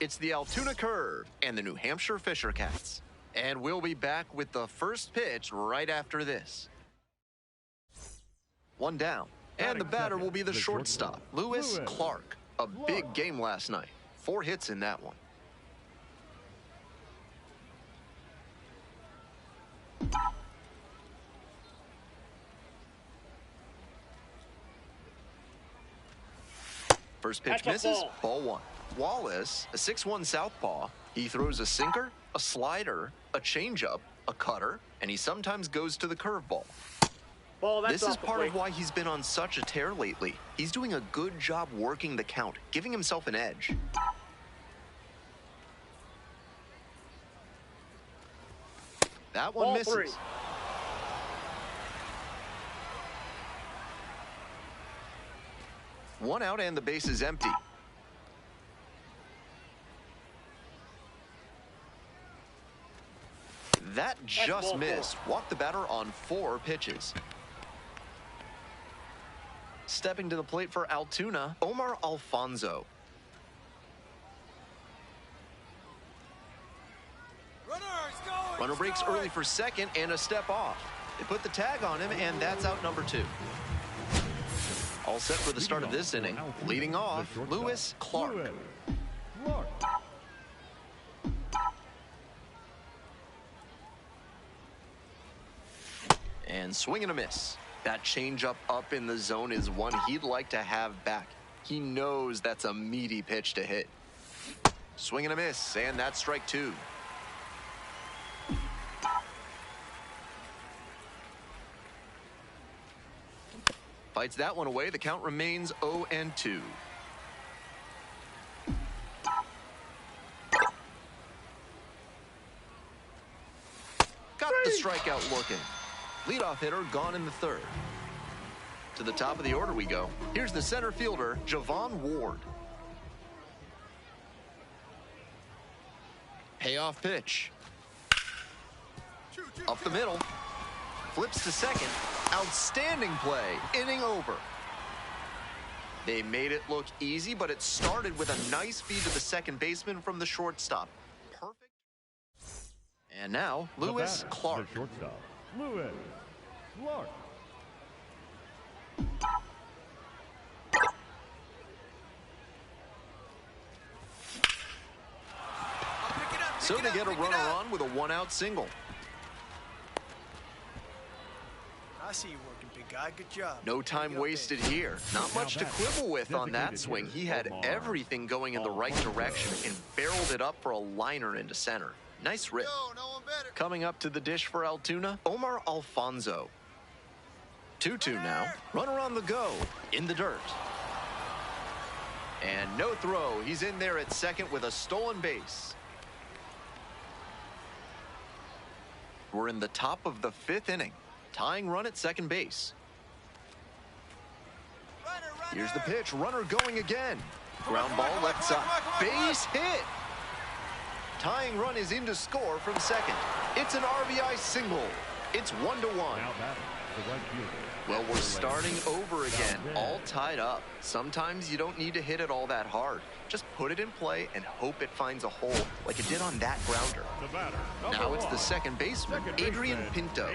It's the Altoona Curve and the New Hampshire Fisher Cats. And we'll be back with the first pitch right after this. One down. And the batter will be the shortstop, Lewis Clark. A big game last night. 4 hits in that one. First pitch misses, ball 1. Wallace, a 6'1" southpaw. He throws a sinker, a slider, a changeup, a cutter, and he sometimes goes to the curveball. This is part of why he's been on such a tear lately. He's doing a good job working the count, giving himself an edge. That one misses. 3. One out and the base is empty. That just missed. Walked the batter on 4 pitches. Stepping to the plate for Altoona, Omar Alfonso. Runner breaks early for second and a step off. They put the tag on him, and that's out number 2. All set for the start of this inning. Leading off, Lewis Clark. And swing and a miss. That changeup up in the zone is one he'd like to have back. He knows that's a meaty pitch to hit. Swing and a miss, and that's strike 2. Fights that one away. The count remains 0-2. Got the strikeout looking. Leadoff hitter gone in the 3rd. To the top of the order we go. Here's the center fielder, Javon Ward. Payoff pitch. Up the middle. Flips to second. Outstanding play. Inning over. They made it look easy, but it started with a nice feed to the second baseman from the shortstop. Perfect. And now, Lewis Clark. The shortstop, Lewis Clark. So they get a runner on with a 1-out single. I see you working, big guy. Good job. No time wasted here. Not much to quibble with on that swing. He had everything going in the right direction and barreled it up for a liner into center. Nice rip. Coming up to the dish for Altoona, Omar Alfonso. 2-2 now. Runner on the go. In the dirt. And no throw. He's in there at second with a stolen base. We're in the top of the 5th inning. Tying run at second base. Here's the pitch. Runner going again. Ground ball left side. Base hit. Tying run is in to score from second. It's an RBI single. It's 1-1. Well, we're starting over again, all tied up. Sometimes you don't need to hit it all that hard. Just put it in play and hope it finds a hole like it did on that grounder. Now it's the second baseman, Adrian Pinto.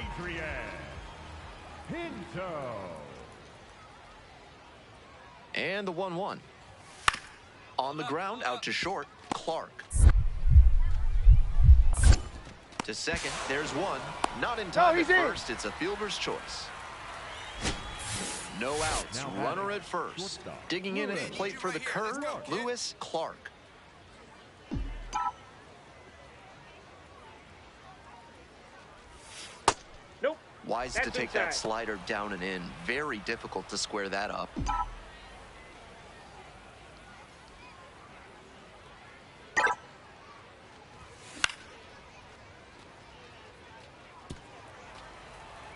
And the 1-1. On the ground, out to short, Clark. To second, there's one. Not in time at first, it's a fielder's choice. No outs, runner at first. Digging in at the plate for the curve, Lewis Clark. Nope. Wise to take that slider down and in. Very difficult to square that up.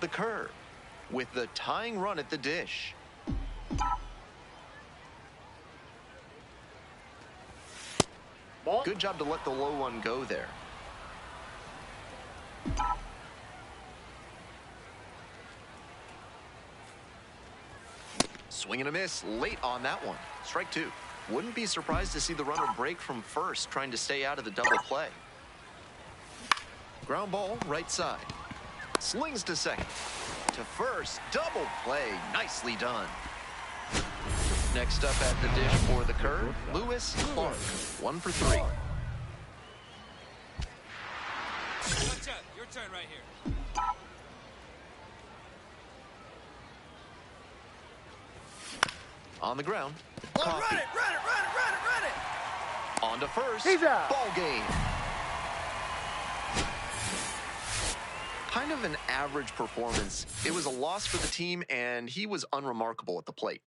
The curve with the tying run at the dish. Ball. Good job to let the low one go there. Swing and a miss late on that one. Strike 2. Wouldn't be surprised to see the runner break from first, trying to stay out of the double play. Ground ball, right side. Slings to second. To first, double play. Nicely done. Next up at the dish for the curve, Lewis Clark, 1 for 3. Watch out, your turn right here. On the ground. Oh, run it, run it, run it, run it, run it! On to first. He's out. Ball game. Kind of an average performance. It was a loss for the team, and he was unremarkable at the plate.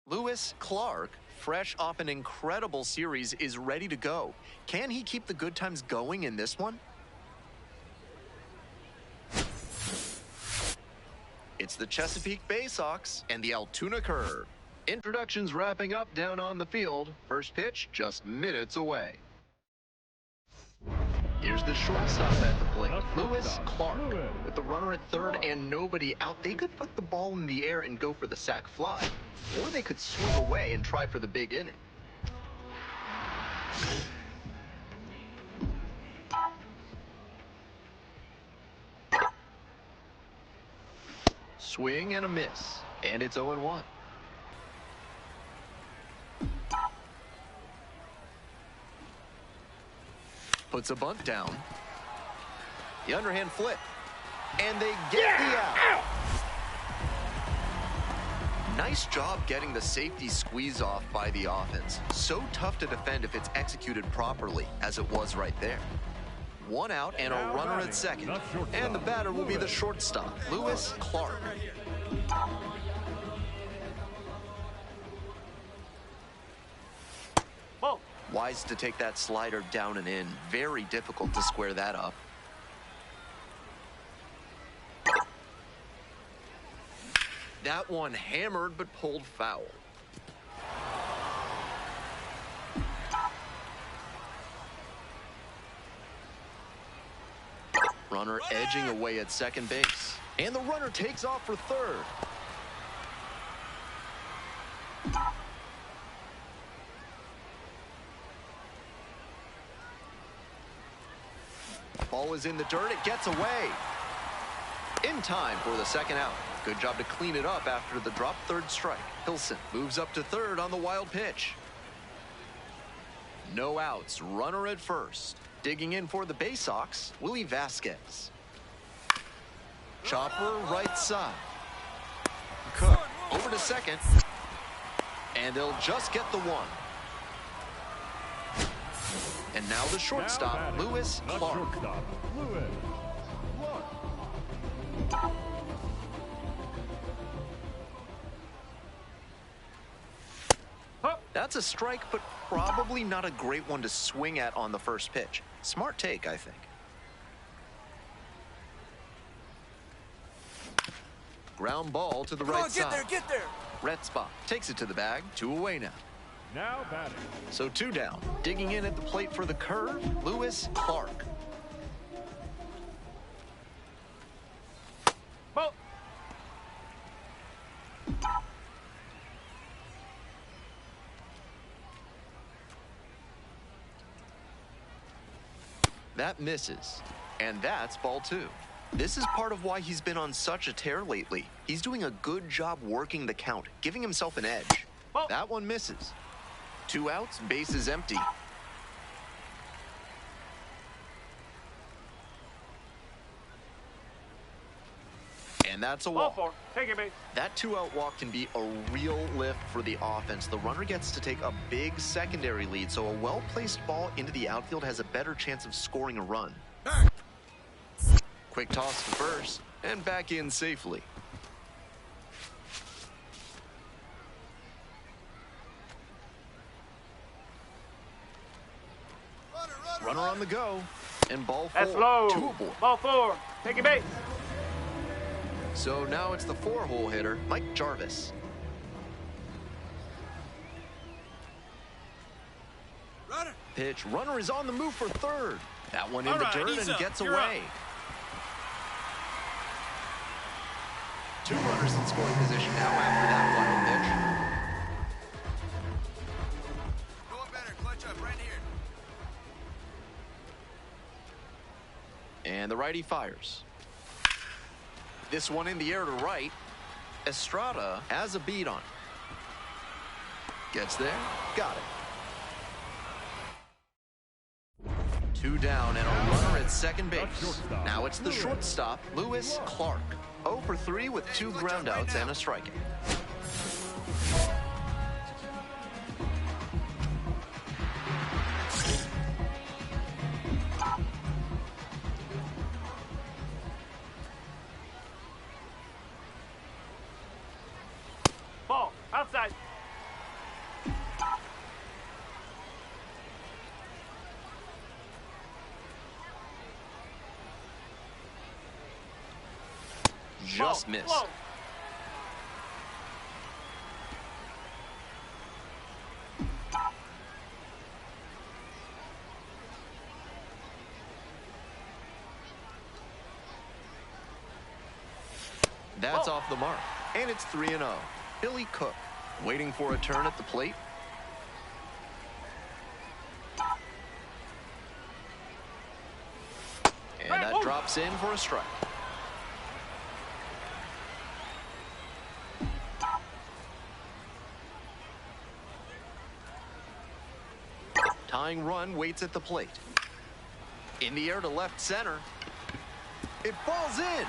Lewis Clark, fresh off an incredible series, is ready to go. Can he keep the good times going in this one? It's the Chesapeake Bay Sox and the Altoona Curve. Introductions wrapping up down on the field. First pitch just minutes away. Here's the shortstop at the plate, Lewis Clark. With the runner at third and nobody out, they could put the ball in the air and go for the sac fly. Or they could swing away and try for the big inning. Swing and a miss, and it's 0-1. Puts a bunt down. The underhand flip. And they get the out. Nice job getting the safety squeeze off by the offense. So tough to defend if it's executed properly, as it was right there. 1 out and a runner at second. And the batter will be the shortstop, Lewis Clark. Ball. Wise to take that slider down and in. Very difficult to square that up. That one hammered but pulled foul. Runner edging away at second base. And the runner takes off for third. Ball is in the dirt. It gets away. In time for the second out. Good job to clean it up after the drop third strike. Hilson moves up to third on the wild pitch. No outs. Runner at first. Digging in for the Bay Sox, Willie Vasquez. Chopper right side. Cook over to second. And they'll just get the one. And now the shortstop, Lewis Clark. That's a strike, but probably not a great one to swing at on the first pitch. Smart take, I think. Ground ball to the right side. Get there. Retzbach takes it to the bag. 2 away now. Now batting. So 2 down. Digging in at the plate for the curve, Lewis Clark. Ball. That misses. And that's ball 2. This is part of why he's been on such a tear lately. He's doing a good job working the count, giving himself an edge. Ball. That one misses. 2 outs, base is empty. And And that's a Ball walk. 4. Take it, base. That two-out walk can be a real lift for the offense. The runner gets to take a big secondary lead, so a well-placed ball into the outfield has a better chance of scoring a run. Quick toss to first, and back in safely. Runner on the go, and ball 4. That's low. 2 aboard. Ball 4. Take it, base. So now it's the 4-hole hitter, Mike Jarvis. Runner. Pitch, runner is on the move for third. That one in the dirt he's and up. gets You're away. 2 runners in scoring position now after that wild pitch. Going better. Clutch up right here. And the righty fires. This one in the air to right. Estrada has a beat on it. Gets there, got it. 2 down and a runner at second base. Now it's the shortstop, Lewis Clark. 0 for 3 with 2 groundouts and a strikeout. Ball. Outside. Just Ball. missed. Low. That's off the mark. And it's 3-0. Billy Cook waiting for a turn at the plate. And that drops in for a strike. Tying run waits at the plate. In the air to left center. It falls in.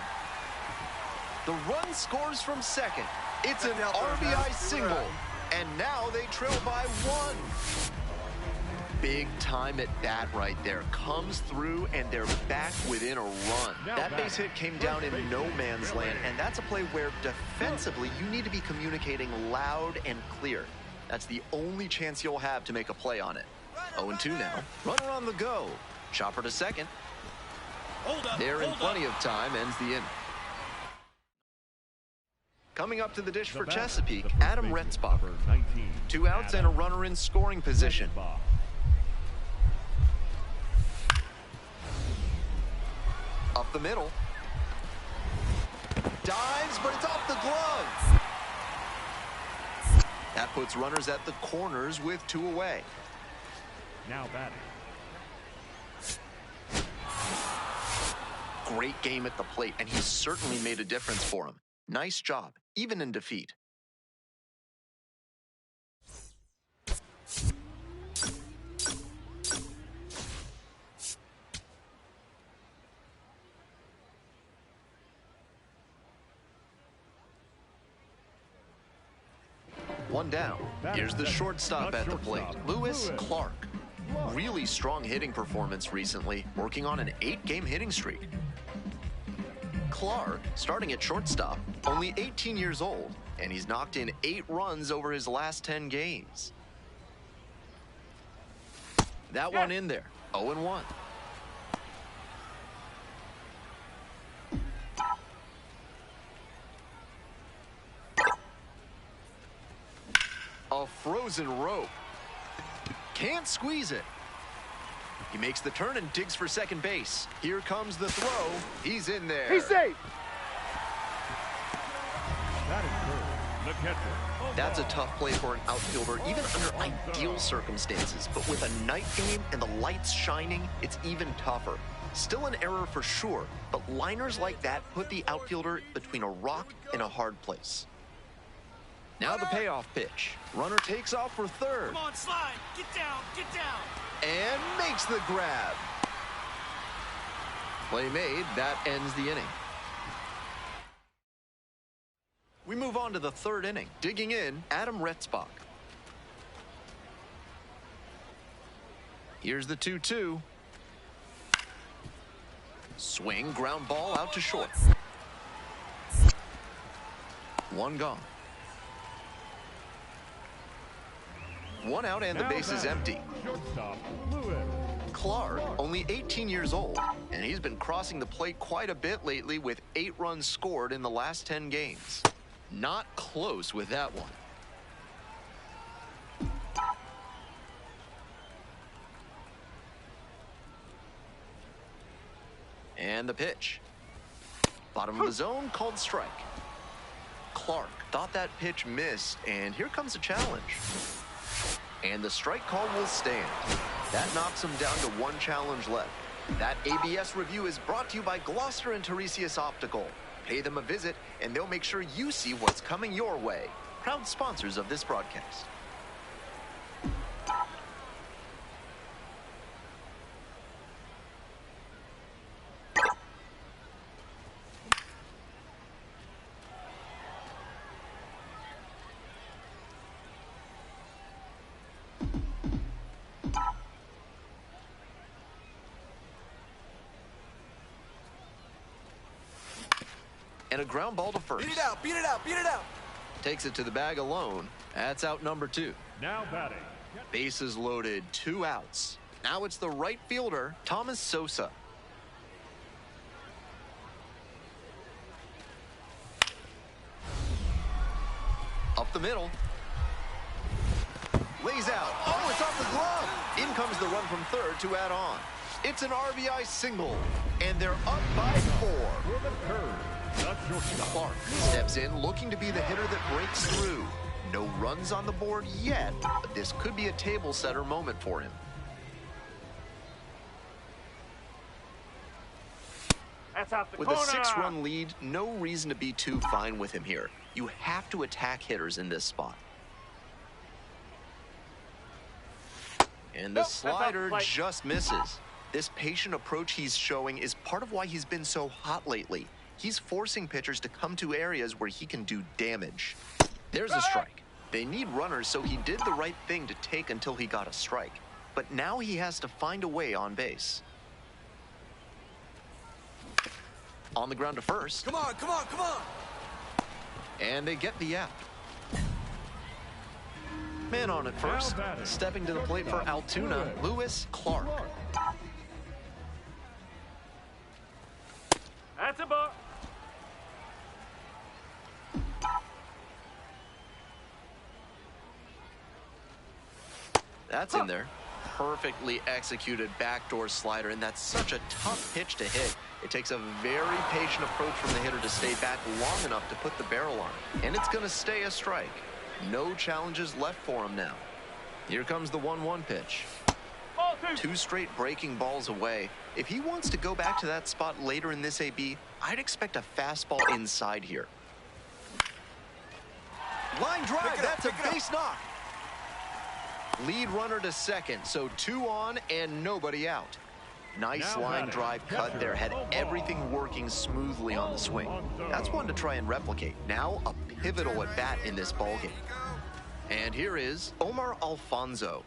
The run scores from second. It's an RBI single. And now they trail by 1. Big time at bat right there. Comes through and they're back within a run. That base hit came down in no man's land, and that's a play where defensively you need to be communicating loud and clear. That's the only chance you'll have to make a play on it. 0-2 now. Runner on the go. Chopper to second. Hold up. There in plenty of time, ends the inning. Coming up to the dish for Chesapeake, Adam Retzbacher. 2 outs and a runner in scoring position. Up the middle. Dives, but it's off the glove. That puts runners at the corners with 2 away. Now batting. Great game at the plate, and he's certainly made a difference for him. Nice job, even in defeat. One down. Here's the shortstop at the plate, Lewis Clark. Really strong hitting performance recently, working on an 8-game hitting streak. Clark, starting at shortstop, only 18 years old, and he's knocked in 8 runs over his last 10 games. That one in there, 0-1. A frozen rope. Can't squeeze it. He makes the turn and digs for second base. Here comes the throw. He's in there. He's safe. That is good. The catcher. That's a tough play for an outfielder, even under ideal circumstances. But with a night game and the lights shining, it's even tougher. Still an error for sure, but liners like that put the outfielder between a rock and a hard place. Now the payoff pitch. Runner takes off for third. Come on, slide. Get down. Get down. And makes the grab. Play made. That ends the inning. We move on to the third inning. Digging in, Adam Retzbach. Here's the 2-2. Swing, ground ball out to short. One gone. One out and the base is empty. Shortstop, Lewis. Clark, only 18 years old, and he's been crossing the plate quite a bit lately with 8 runs scored in the last 10 games. Not close with that one. And the pitch. Bottom of the zone, called strike. Clark thought that pitch missed, and here comes a challenge. And the strike call will stand. That knocks him down to 1 challenge left. That ABS review is brought to you by Gloucester and Tiresias Optical. Pay them a visit, and they'll make sure you see what's coming your way. Proud sponsors of this broadcast. And a ground ball to first. Beat it out, beat it out, beat it out. Takes it to the bag alone. That's out number 2. Now batting. Bases loaded, 2 outs. Now it's the right fielder, Thomas Sosa. Up the middle. Lays out. Oh, it's off the glove. In comes the run from third to add on. It's an RBI single, and they're up by 4. With a curve. That's shortstop. Clark steps in looking to be the hitter that breaks through. No runs on the board yet, but this could be a table setter moment for him. That's out the With corner. a 6-run lead, no reason to be too fine with him here. You have to attack hitters in this spot. And the Nope, that's out the slider plate. just misses. This patient approach he's showing is part of why he's been so hot lately. He's forcing pitchers to come to areas where he can do damage. There's a strike. They need runners, so he did the right thing to take until he got a strike. But now he has to find a way on base. On the ground to first. Come on, come on, come on. And they get the out. Man on at first. Stepping to the plate for Altoona, Lewis Clark. That's a ball. That's in there. Perfectly executed backdoor slider, and that's such a tough pitch to hit. It takes a very patient approach from the hitter to stay back long enough to put the barrel on it. And it's going to stay a strike. No challenges left for him now. Here comes the 1-1 pitch. Ball 2. 2 straight breaking balls away. If he wants to go back to that spot later in this AB, I'd expect a fastball inside here. Line drive, that's a base knock. Lead runner to second, so 2 on and nobody out. Nice line drive cut there, had everything working smoothly on the swing. That's one to try and replicate. Now a pivotal at bat in this ballgame. And here is Omar Alfonso.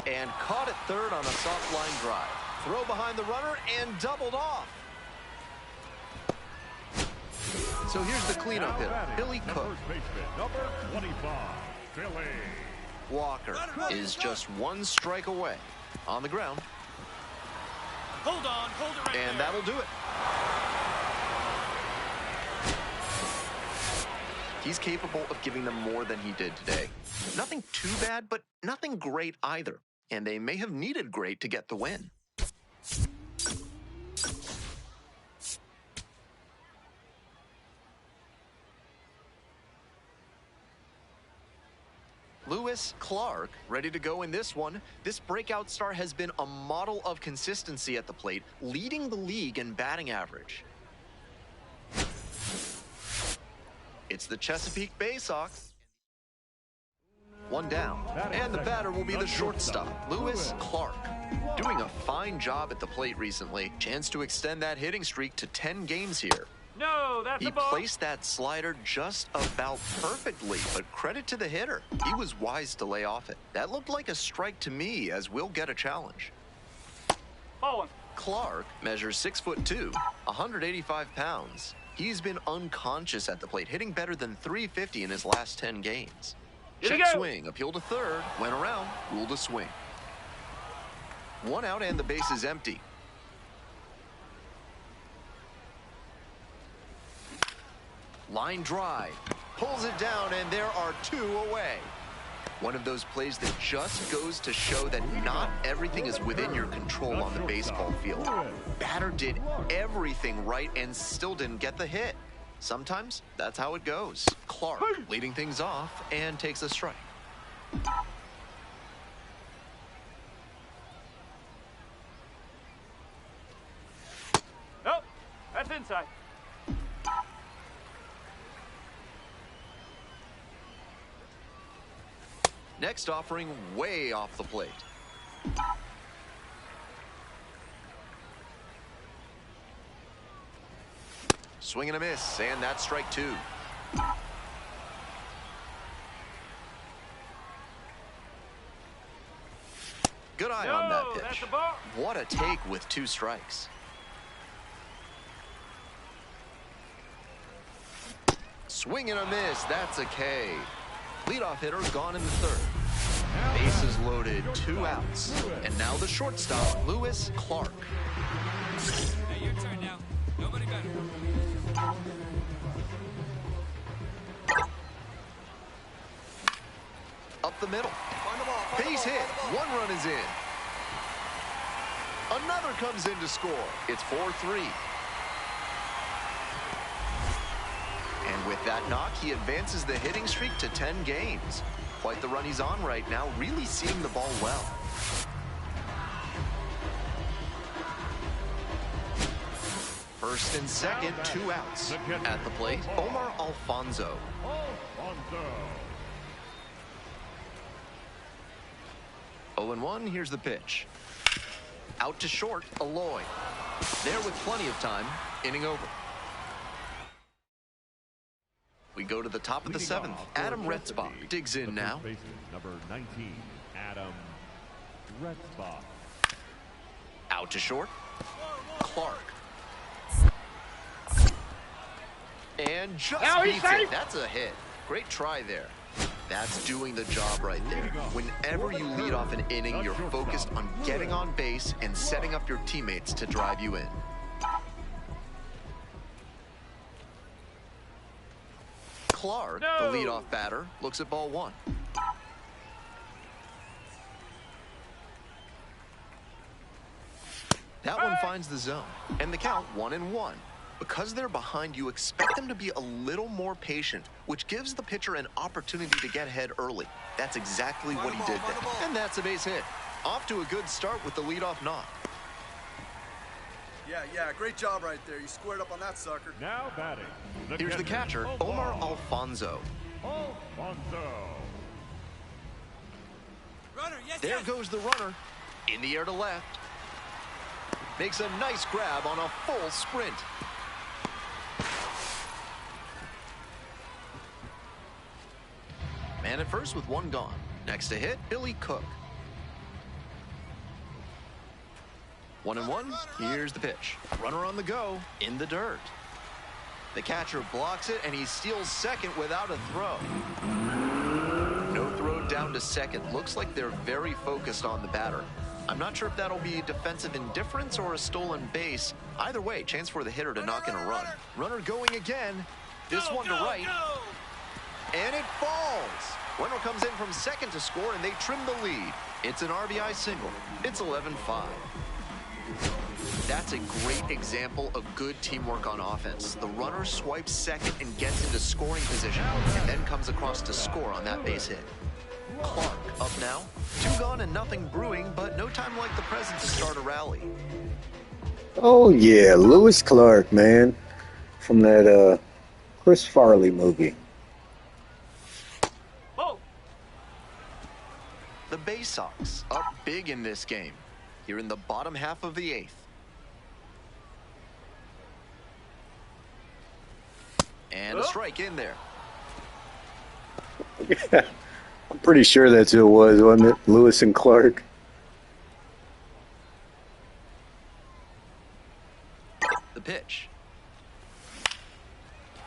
And caught at third on a soft line drive. Throw behind the runner and doubled off. So here's the cleanup hitter, Billy Cook. Number 25, Billy. Walker is just 1 strike away. On the ground. Hold on, hold it right And there. that'll do it. He's capable of giving them more than he did today. Nothing too bad, but nothing great either. And they may have needed great to get the win. Lewis Clark ready to go in this one. This breakout star has been a model of consistency at the plate, leading the league in batting average. It's the Chesapeake Bay Sox. 1 down, and the batter will be the shortstop, Lewis Clark. Doing a fine job at the plate recently. Chance to extend that hitting streak to 10 games here. No, that's He a ball. placed that slider just about perfectly, but credit to the hitter. He was wise to lay off it. That looked like a strike to me, as we'll get a challenge. Ball one. Clark measures 6'2", 185 pounds. He's been unconscious at the plate, hitting better than .350 in his last 10 games. Here we Check go. swing, appeal to third, went around, ruled a swing. 1 out and the base is empty. Line drive, pulls it down, and there are 2 away. One of those plays that just goes to show that not everything is within your control on the baseball field. Batter did everything right and still didn't get the hit. Sometimes that's how it goes. Clark leading things off and takes a strike. Oh, that's inside. Next offering way off the plate. Swing and a miss, and that's strike 2. Good eye on that pitch. That's a ball. What a take with 2 strikes. Swing and a miss, that's a K. Leadoff hitter gone in the 3rd. Bases loaded, 2 outs. And now the shortstop, Lewis Clark. Hey, your turn now. Nobody better. Up the middle. Find the ball. Base hit. 1 run is in. Another comes in to score. It's 4-3. And with that knock, he advances the hitting streak to 10 games. Quite the run he's on right now, really seeing the ball well. First and second, 2 outs. At the plate, Omar Alfonso. Alfonso. 0-1, here's the pitch. Out to short, Aloy. There with plenty of time, inning over. We go to the top of the 7th. Adam Retzbach digs in now. Number 19, Adam Retzbach. Out to short, Clark. And just Now he's beats it. safe. That's a hit. Great try there. That's doing the job right there. Whenever you lead off an inning, you're focused on getting on base and setting up your teammates to drive you in. Clark, No. the leadoff batter, looks at ball 1. That one finds the zone, and the count 1-1. Because they're behind, you expect them to be a little more patient, which gives the pitcher an opportunity to get ahead early. That's exactly what he did there. And that's a base hit. Off to a good start with the leadoff knock. Yeah, great job right there. You squared up on that sucker. Now batting. Here's the catcher, Omar Alfonso. Alfonso. Runner, yes, There yes. goes the runner. In the air to left. Makes a nice grab on a full sprint. Man at first with 1 gone. Next to hit, Billy Cook. 1-1, here's the pitch. Runner on the go, in the dirt. The catcher blocks it, and he steals second without a throw. No throw down to second. Looks like they're very focused on the batter. I'm not sure if that'll be defensive indifference or a stolen base. Either way, chance for the hitter to knock in a run. Runner going again. This one to right. Go. And it falls. Runner comes in from second to score, and they trim the lead. It's an RBI single. It's 11-5. That's a great example of good teamwork on offense. The runner swipes second and gets into scoring position, and then comes across to score on that base hit. Clark up now. 2 gone and nothing brewing, but no time like the present to start a rally. Oh yeah, Lewis Clark, man, from that Chris Farley movie. Oh, The Bay Sox up big in this game. here in the bottom half of the 8th. And a strike in there. Yeah, I'm pretty sure that's who it was, wasn't it? Lewis and Clark. The pitch.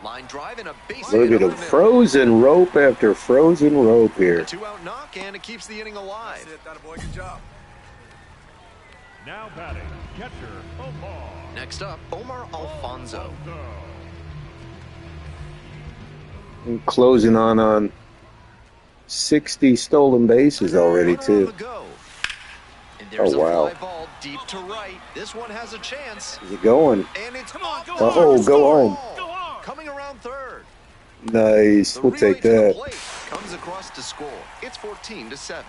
Line drive and a base Look hit at over him, the middle. frozen rope after frozen rope A here. 2-out knock, and it keeps the inning alive. That's it, that boy, good job. Now batting, catcher, Omar. Next up, Omar Alfonso. And closing on 60 stolen bases already, Runner on too. the go. And there's Oh, wow. a fly ball deep to right. This one has a chance. Is it going? And it's Come on, go off on. the Oh, go home. ball. Go on. Coming around third. Nice. The We'll relay take to the that. plate comes across to score. It's 14-7.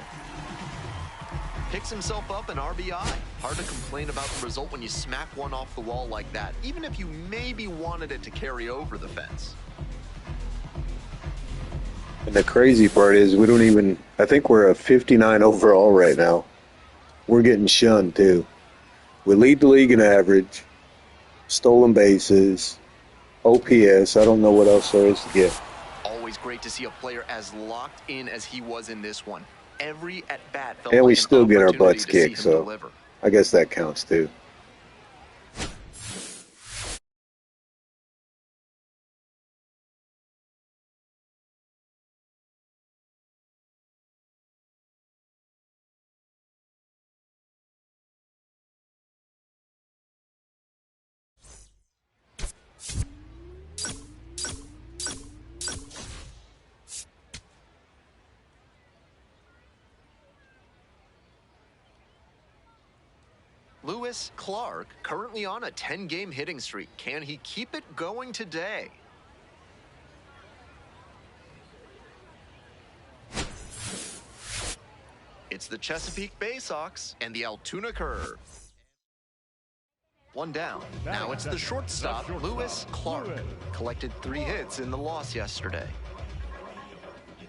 Picks himself up an RBI. Hard to complain about the result when you smack one off the wall like that, even if you maybe wanted it to carry over the fence. And the crazy part is we don't even, I think we're a 59 overall right now. We're getting shunned, too. We lead the league in average, stolen bases, OPS. I don't know what else there is to get. Always great to see a player as locked in as he was in this one. Every at-bat felt And we like an still get our opportunity butts to see kicked, him so deliver. I guess that counts, too. Lewis Clark, currently on a 10-game hitting streak. Can he keep it going today? It's the Chesapeake Bay Sox and the Altoona Curve. One down. Now it's the shortstop, Lewis Clark. Collected 3 hits in the loss yesterday.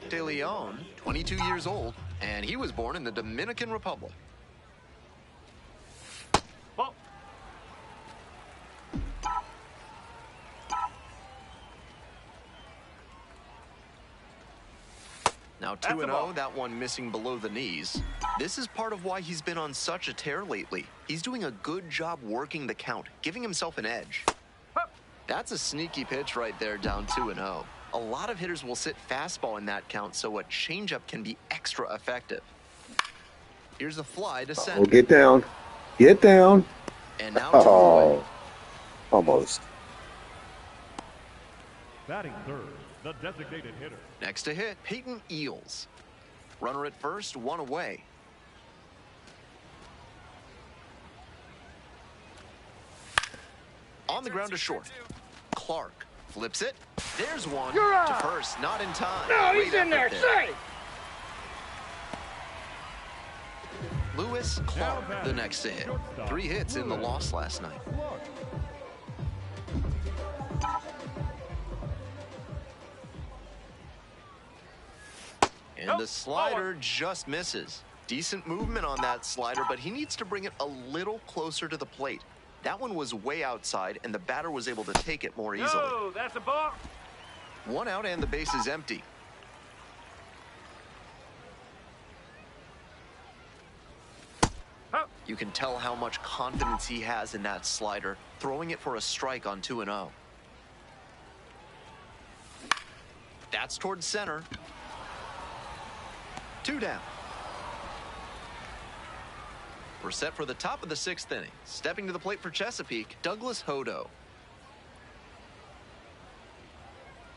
De Leon, 22 years old, and he was born in the Dominican Republic. Ball. Now That's a 2-0, ball. that one missing below the knees. This is part of why he's been on such a tear lately. He's doing a good job working the count, giving himself an edge. That's a sneaky pitch right there, down 2-0. A lot of hitters will sit fastball in that count, so a changeup can be extra effective. Here's a fly to center. Oh, get down. Get down. And now 2 away. Oh, almost. Batting third, the designated hitter. Next to hit, Peyton Eels. Runner at first, 1 away. On the ground to short. Clark flips it. There's one to first, not in time. No, Great he's in there, effort safe. Lewis Clark, the next to hit. 3 hits in the loss last night. And the slider just misses. Decent movement on that slider, but he needs to bring it a little closer to the plate. That one was way outside, and the batter was able to take it more easily. No, that's a ball. 1 out, and the base is empty. Huh. You can tell how much confidence he has in that slider, throwing it for a strike on 2-0. That's towards center. 2 down. We're set for the top of the 6th inning. Stepping to the plate for Chesapeake, Douglas Hodo.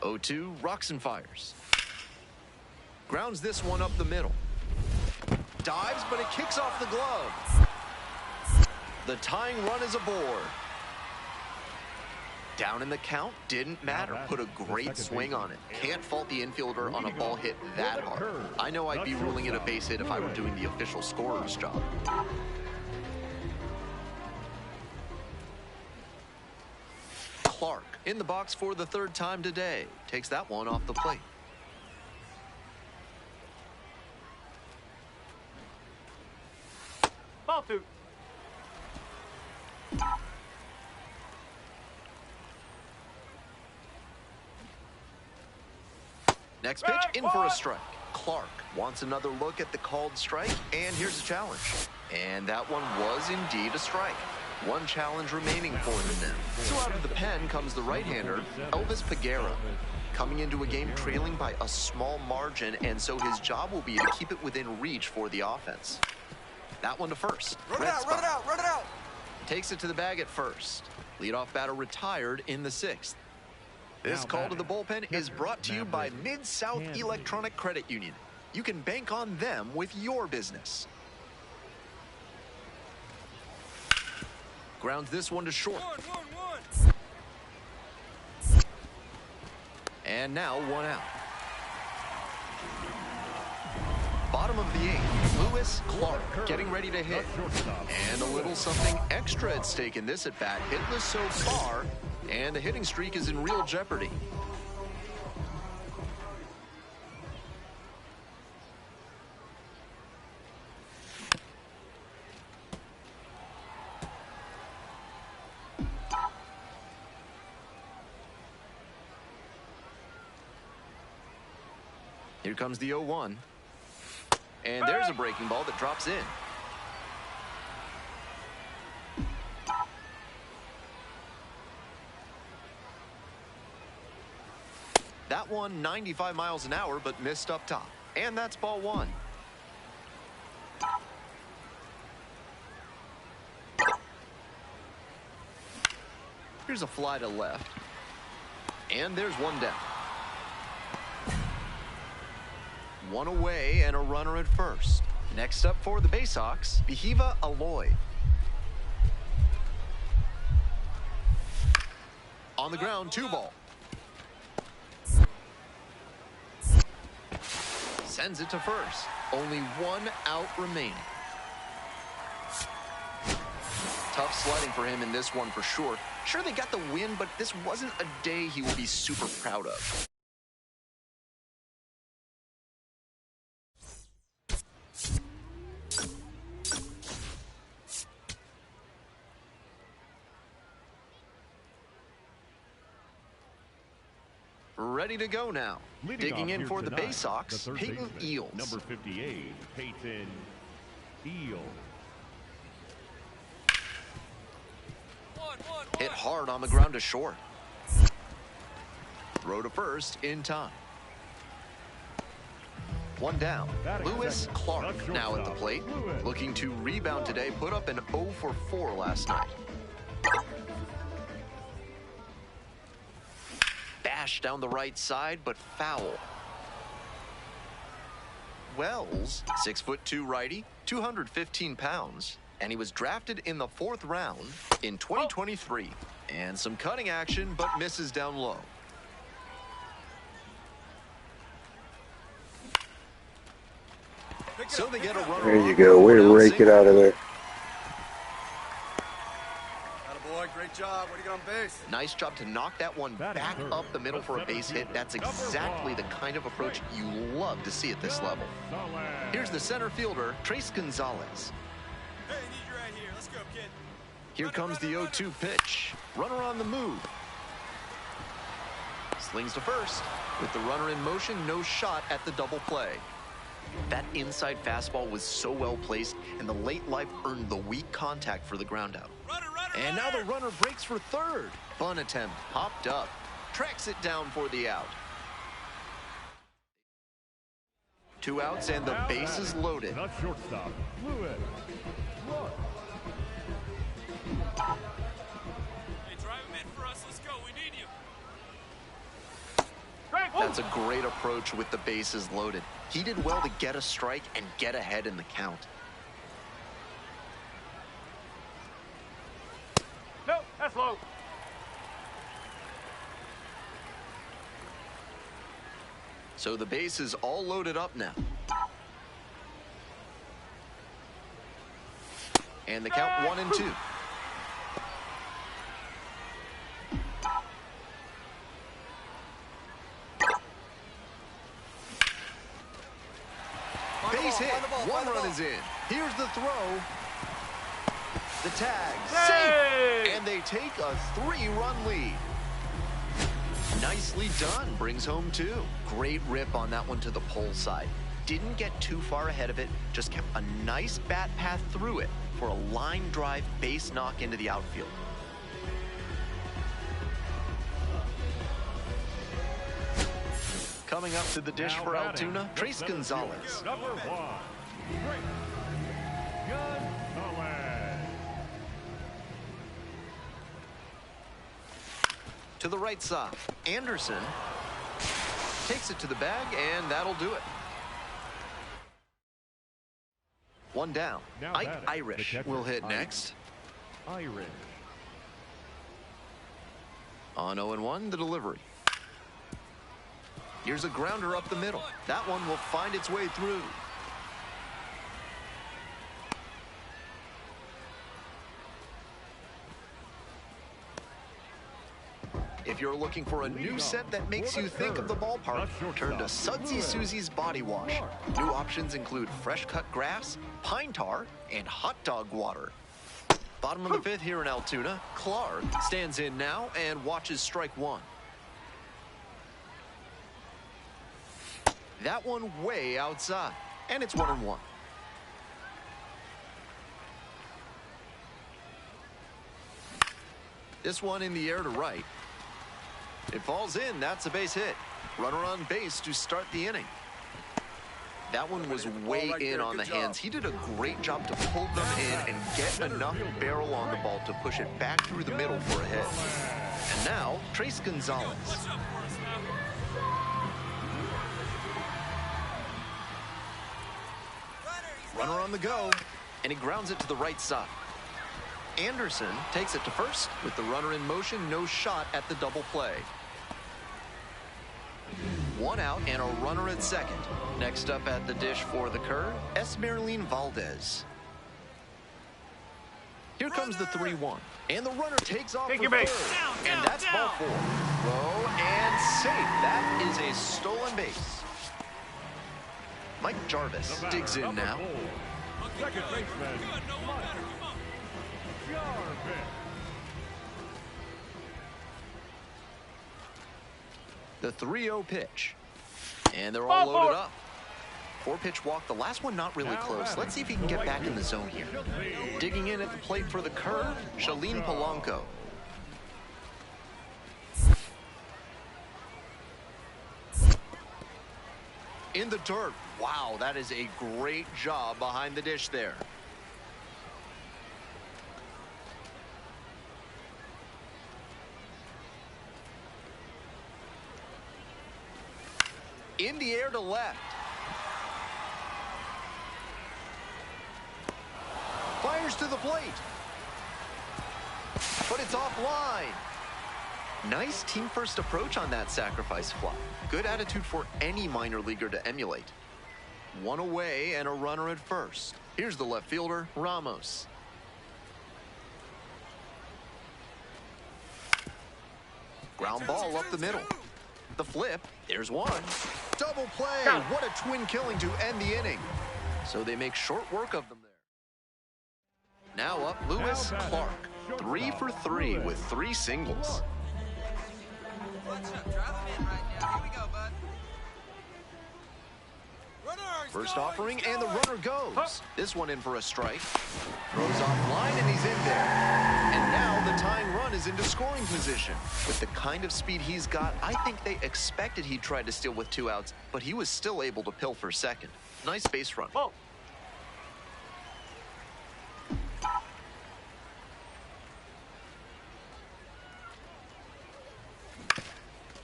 0-2, rocks and fires. Grounds this one up the middle. Dives, but it kicks off the glove. The tying run is aboard. Down in the count, didn't matter. Put a great swing on it. Can't fault the infielder on a ball hit that hard. I know I'd be ruling it a base hit if I were doing the official scorer's job. Clark in the box for the 3rd time today. Takes that one off the plate. Ball 2. Next pitch, in for a strike. Clark wants another look at the called strike, and here's a challenge. And that one was indeed a strike. One challenge remaining for them now. So out of the pen comes the right-hander, Elvis Peguero, coming into a game trailing by a small margin, and so his job will be to keep it within reach for the offense. That one to first. Run it out, run it out, run it out. Takes it to the bag at first. Leadoff batter retired in the 6th. This call to the bullpen is brought to you by Mid-South Electronic Credit Union. You can bank on them with your business. Grounds this one to short. One. And now 1 out. Bottom of the 8th, Lewis Clark getting ready to hit. And a little something extra at stake in this at bat. Hitless so far, and the hitting streak is in real jeopardy. Here comes the 0-1. And there's a breaking ball that drops in. That one 95 miles an hour, but missed up top. And that's ball 1. Here's a fly to left. And there's one down. One away and a runner at first. Next up for the Bay Sox, Behiva Aloy. On the ground, 2 ball. Sends it to first. Only 1 out remaining. Tough sledding for him in this one for sure. Sure, they got the win, but this wasn't a day he will be super proud of. Ready to go now. Digging in for the Bay Sox, Peyton Eels. Number 58, Peyton Eels. Hit hard on the ground to short. Throw to first in time. 1 down. Lewis Clark now at the plate. Looking to rebound today. Put up an 0 for 4 last night. Bash down the right side, but foul. Wells, 6'2" righty, 215 pounds, and he was drafted in the 4th round in 2023. And some cutting action, but misses down low. So they get a runner. There you go. Way to rake it out of there. Attaboy, great job. Way to get on base. Nice job to knock that one back up the middle for a base hit. That's exactly the kind of approach you love to see at this level. Here's the center fielder, Trace Gonzalez. Hey, I need you right here. Let's go, kid. Here comes the 0-2 pitch. Runner on the move. Slings to first. With the runner in motion, no shot at the double play. That inside fastball was so well placed, and the late life earned the weak contact for the ground out. And now the runner breaks for third. Fun attempt, popped up, tracks it down for the out. 2 outs and the bases loaded. The shortstop, Lewis. Hey, drive him in for us. Let's go. We need you. That's a great approach with the bases loaded. He did well to get a strike and get ahead in the count. No, that's low. So the base is all loaded up now. And the count 1-2. Base hit. 1 run is in. Here's the throw. The tag. Safe. And they take a 3-run lead. Nicely done. Brings home 2. Great rip on that one to the pole side. Didn't get too far ahead of it, just kept a nice bat path through it for a line drive base knock into the outfield. Coming up to the dish Now for batting, Altoona, the Trace center Gonzalez. fielder, number 1, Rake. Gonzalez. To the right side, Anderson takes it to the bag, and that'll do it. 1 down. Now Ike batting, Irish the catcher, will hit Ike next. Irish. On 0-1, the delivery. Here's a grounder up the middle. That one will find its way through. If you're looking for a new scent that makes you think of the ballpark, turn to Sudsy Susie's Body Wash. New options include fresh cut grass, pine tar, and hot dog water. Bottom of the 5th here in Altoona. Clark stands in now and watches strike 1. That one way outside, and it's 1-1. This one in the air to right. It falls in. That's a base hit. Runner on base to start the inning. That one was way in on the hands. He did a great job to pull them in and get enough barrel on the ball to push it back through the middle for a hit. And now, Trace Gonzalez. Runner on the go, and he grounds it to the right side. Anderson takes it to first. With the runner in motion, no shot at the double play. 1 out and a runner at second. Next up at the dish for the Curd, Esmeralyn Valdez. Here comes the 3-1, and the runner takes off Take for your base. third. And that's ball 4. Low and safe. That is a stolen base. Mike Jarvis digs in now. 4, second baseman, Mike Jarvis. The 3-0 pitch. And they're all loaded up. 4-pitch walk. The last one not really close. Let's see if he can get back in the zone here. Digging in at the plate for the Curd, Shalene Polanco. In the dirt. Wow, that is a great job behind the dish there. In the air to left. Fires to the plate. But it's offline. Nice team-first approach on that sacrifice fly. Good attitude for any minor leaguer to emulate. 1 away and a runner at first. Here's the left fielder, Ramos. Ground ball up the middle. The flip, there's 1. Double play. What a twin killing to end the inning. So they make short work of them there. Now up, Lewis Clark. 3 for 3 with 3 singles. First offering, and the runner goes. This one in for a strike. Throws off line, and he's in there. And now the tying run is into scoring position. With the kind of speed he's got, I think they expected he'd try to steal with 2 outs, but he was still able to pill for second. Nice base run. Ball.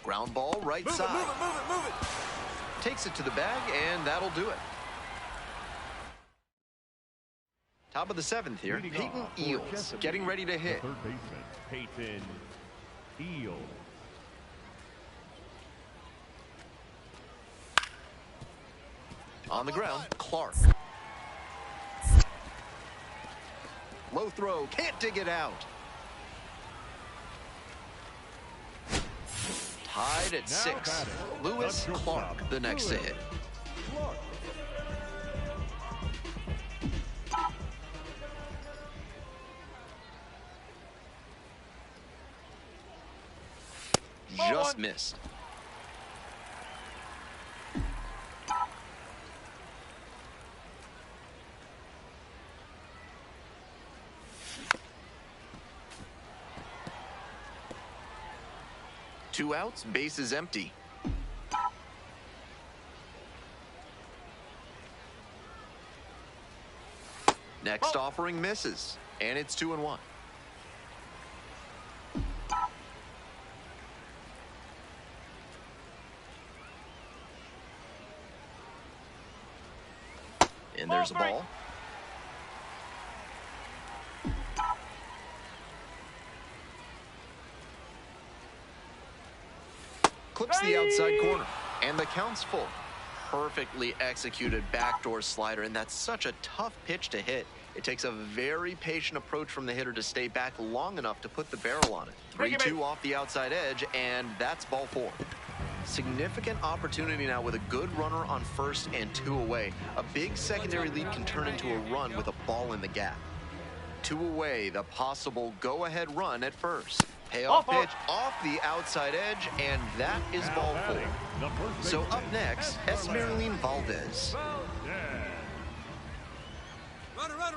Ground ball right side. Move it. Takes it to the bag, and that'll do it. Top of the 7th here, Leading Peyton off for Eels Chesapeake, getting ready to hit. the third baseman, Peyton Eels. On the ground, Clark. Low throw, can't dig it out. Tied at 6. batting, Lewis the Clark, shortstop, the next to Lewis hit. Clark. Just just missed. Two outs, bases empty. Next offering misses, and it's 2-1. And there's a ball. Clips the outside corner, and the count's full. Perfectly executed backdoor slider, and that's such a tough pitch to hit. It takes a very patient approach from the hitter to stay back long enough to put the barrel on it. 3-2 off the outside edge, and that's ball 4. Significant opportunity now with a good runner on first and 2 away. A big secondary lead can turn into a run with a ball in the gap. 2 away, the possible go-ahead run at first. Payoff pitch off the outside edge, and that is ball 4. So up next, Esmeralyn Valdez.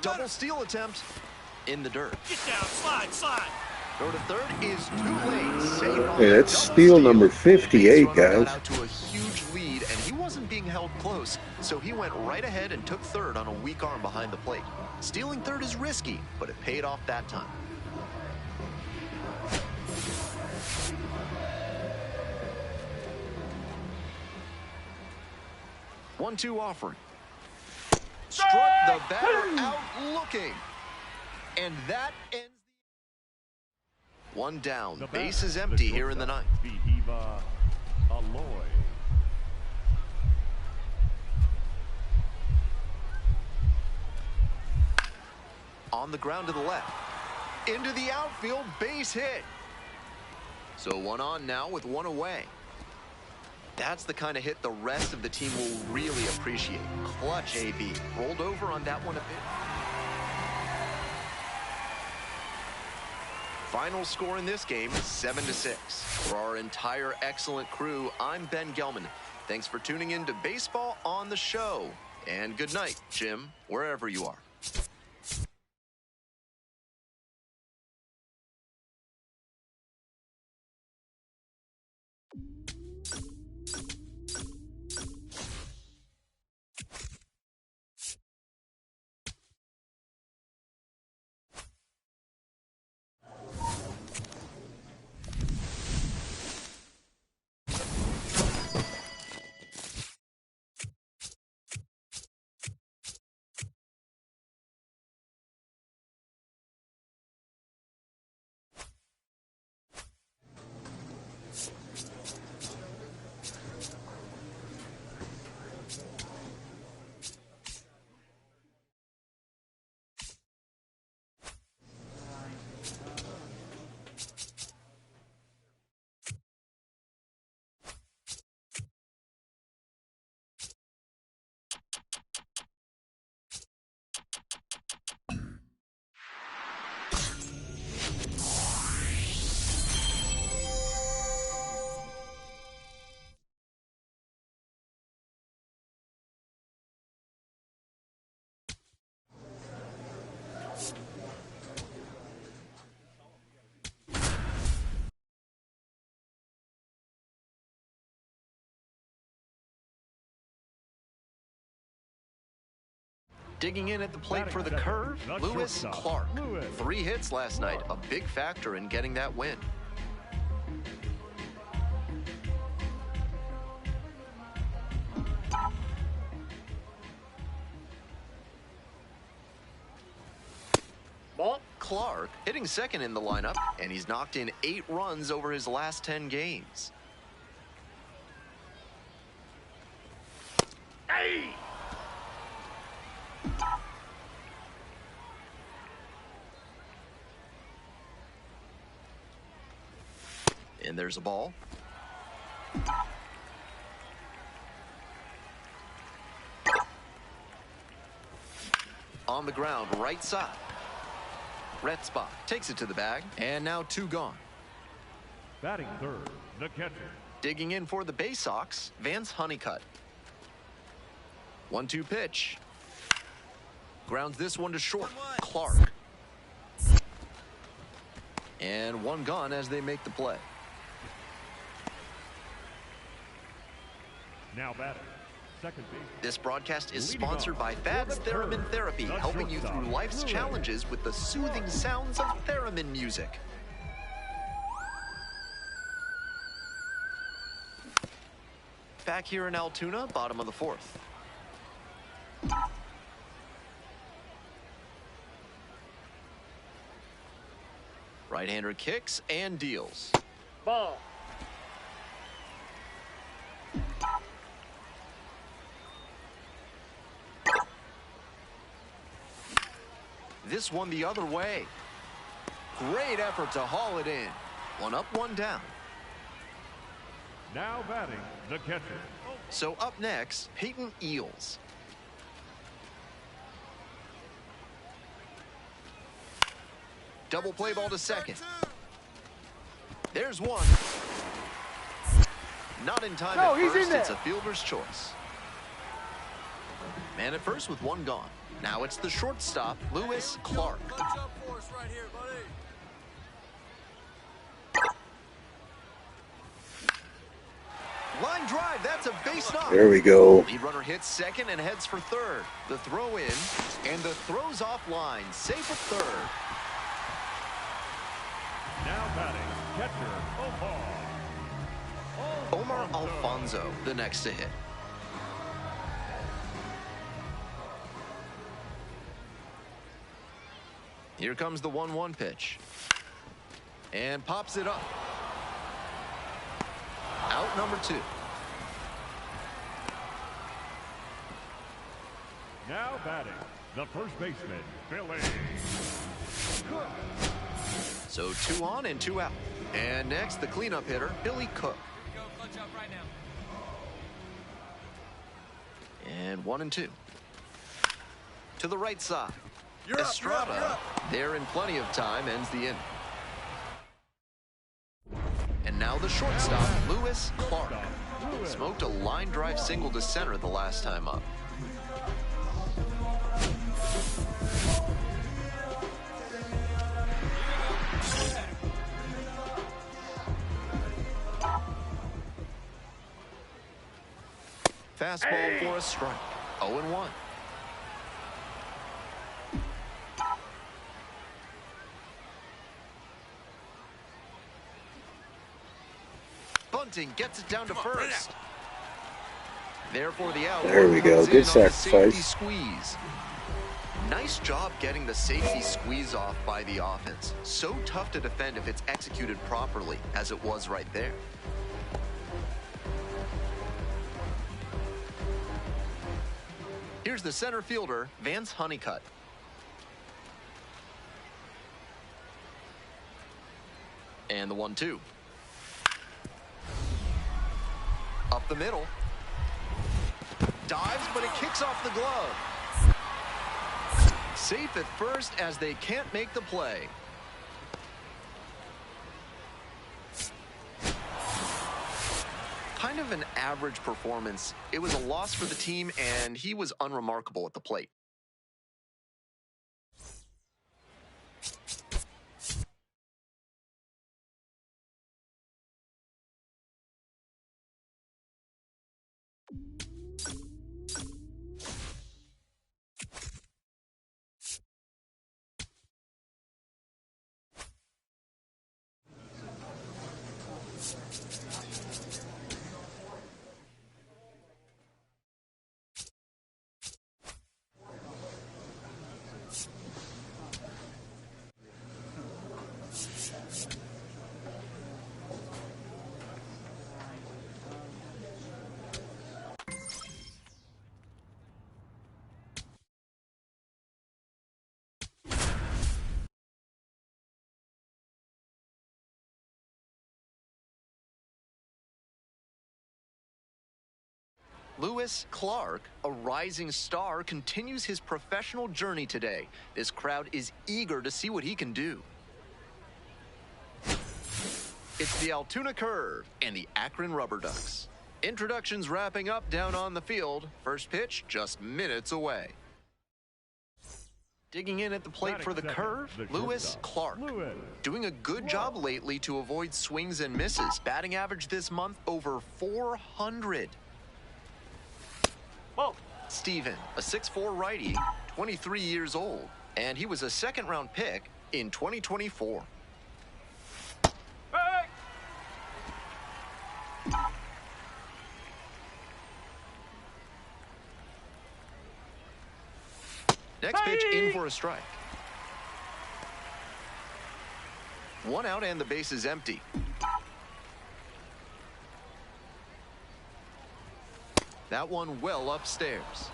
Double steal attempt in the dirt. Get down, slide. Throw to third is too late. Safe on Yeah, that's steal number 58, guys. Got out to a huge lead, and he wasn't being held close, so he went right ahead and took third on a weak arm behind the plate. Stealing third is risky, but it paid off that time. One-two offering. Struck the batter out looking. And that ends. One down. Base is empty here in the ninth. On the ground to the left. Into the outfield, base hit. So 1 on now with 1 away. That's the kind of hit the rest of the team will really appreciate. Clutch AB. Rolled over on that one a bit. Final score in this game, 7-6. For our entire excellent crew, I'm Ben Gelman. Thanks for tuning in to Baseball on the Show. And good night, Jim, wherever you are. Digging in at the plate for the curve, Lewis Clark. 3 hits last night, a big factor in getting that win. Clark hitting second in the lineup, and he's knocked in 8 runs over his last 10 games. Hey! And there's a ball. On the ground, right side. Red spot takes it to the bag, and now 2 gone. Batting third, the catcher. Digging in for the Bay Sox, Vance Honeycutt. 1-2 pitch. Grounds this one to short, Clark. And one gone as they make the play. Now batting, second base. This broadcast is sponsored by Fab's Theremin Therapy, helping you through life's challenges with the soothing sounds of theremin music. Back here in Altoona, bottom of the fourth. Right-hander kicks and deals. Ball. This one the other way. Great effort to haul it in. One up, one down. Now batting, the catcher. So up next, Peyton Eales. Double play ball to second. There's one. Not in time at first, it's a fielder's choice. Man at first with one gone. Now it's the shortstop, Lewis Clark. Line drive, that's a base knock. There we go. Lead runner hits second and heads for third. The throw in, and the throw's offline, safe at third. Now batting, catcher, Omar Alfonso, the next to hit. Here comes the 1-1 pitch. And pops it up. Out number 2. Now batting, the first baseman, Billy Cook. So 2 on and 2 out. And next, the cleanup hitter, Billy Cook. Here we go, clutch up right now. And 1 and 2. To the right side. You're up, Estrada, you're up. there in plenty of time, ends the inning. And now the shortstop, Lewis Clark. Smoked a line drive single to center the last time up. Fastball for a strike. 0-1. Bunting gets it down to first. There for the out. There we go. Good sacrifice. Safety squeeze. Nice job getting the safety squeeze off by the offense. So tough to defend if it's executed properly, as it was right there. Here's the center fielder, Vance Honeycutt. And the 1-2. Up the middle. Dives, but it kicks off the glove. Safe at first as they can't make the play. Kind of an average performance. It was a loss for the team, and he was unremarkable at the plate. Lewis Clark, a rising star, continues his professional journey today. This crowd is eager to see what he can do. It's the Altoona Curve and the Akron Rubber Ducks. Introductions wrapping up down on the field. First pitch just minutes away. Digging in at the plate for the Curve, Lewis Clark. Doing a good job lately to avoid swings and misses. Batting average this month over 400. Ball. Steven, a 6'4" righty, 23 years old, and he was a second-round pick in 2024. Hey! Next pitch in for a strike. One out and the base is empty. That one well upstairs.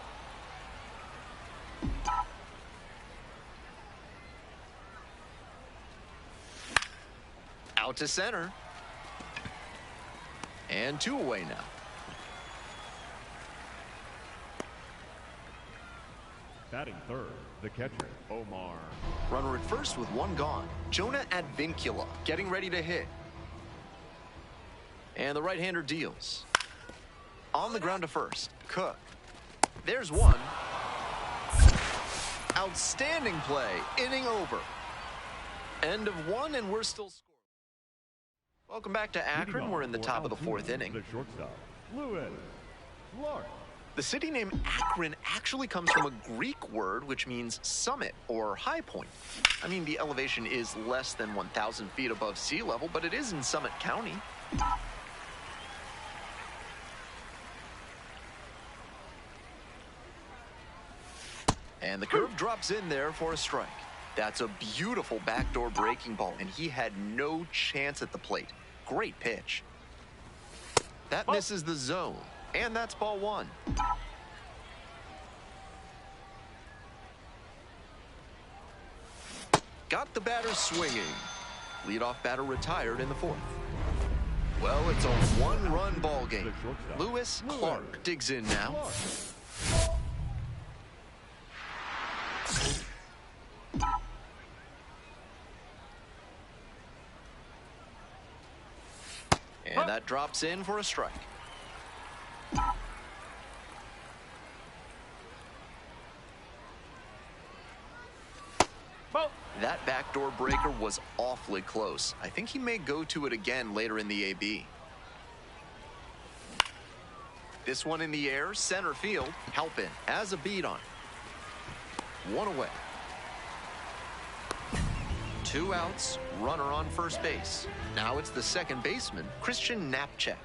Out to center. And 2 away now. Batting third, the catcher, Omar. Runner at first with 1 gone. Jonah Advincula getting ready to hit. And the right-hander deals. On the ground to first. Cook. There's 1. Outstanding play. Inning over. End of 1, and we're still scoring. Welcome back to Akron. We're in the top of the 4th inning. The shortstop, Lewis Clark. The city name Akron actually comes from a Greek word which means summit or high point. I mean, the elevation is less than 1,000 feet above sea level, but it is in Summit County. And the curve drops in there for a strike. That's a beautiful backdoor breaking ball, and he had no chance at the plate. Great pitch. That misses the zone, and that's ball 1. Got the batter swinging. Leadoff batter retired in the 4th. Well, it's a 1-run ball game. Lewis Clark digs in now. And that drops in for a strike. That backdoor breaker was awfully close. I think he may go to it again later in the AB. This one in the air, center field. Halpin has a beat on it. 1 away. 2 outs, runner on first base. Now it's the second baseman, Christian Knapczyk.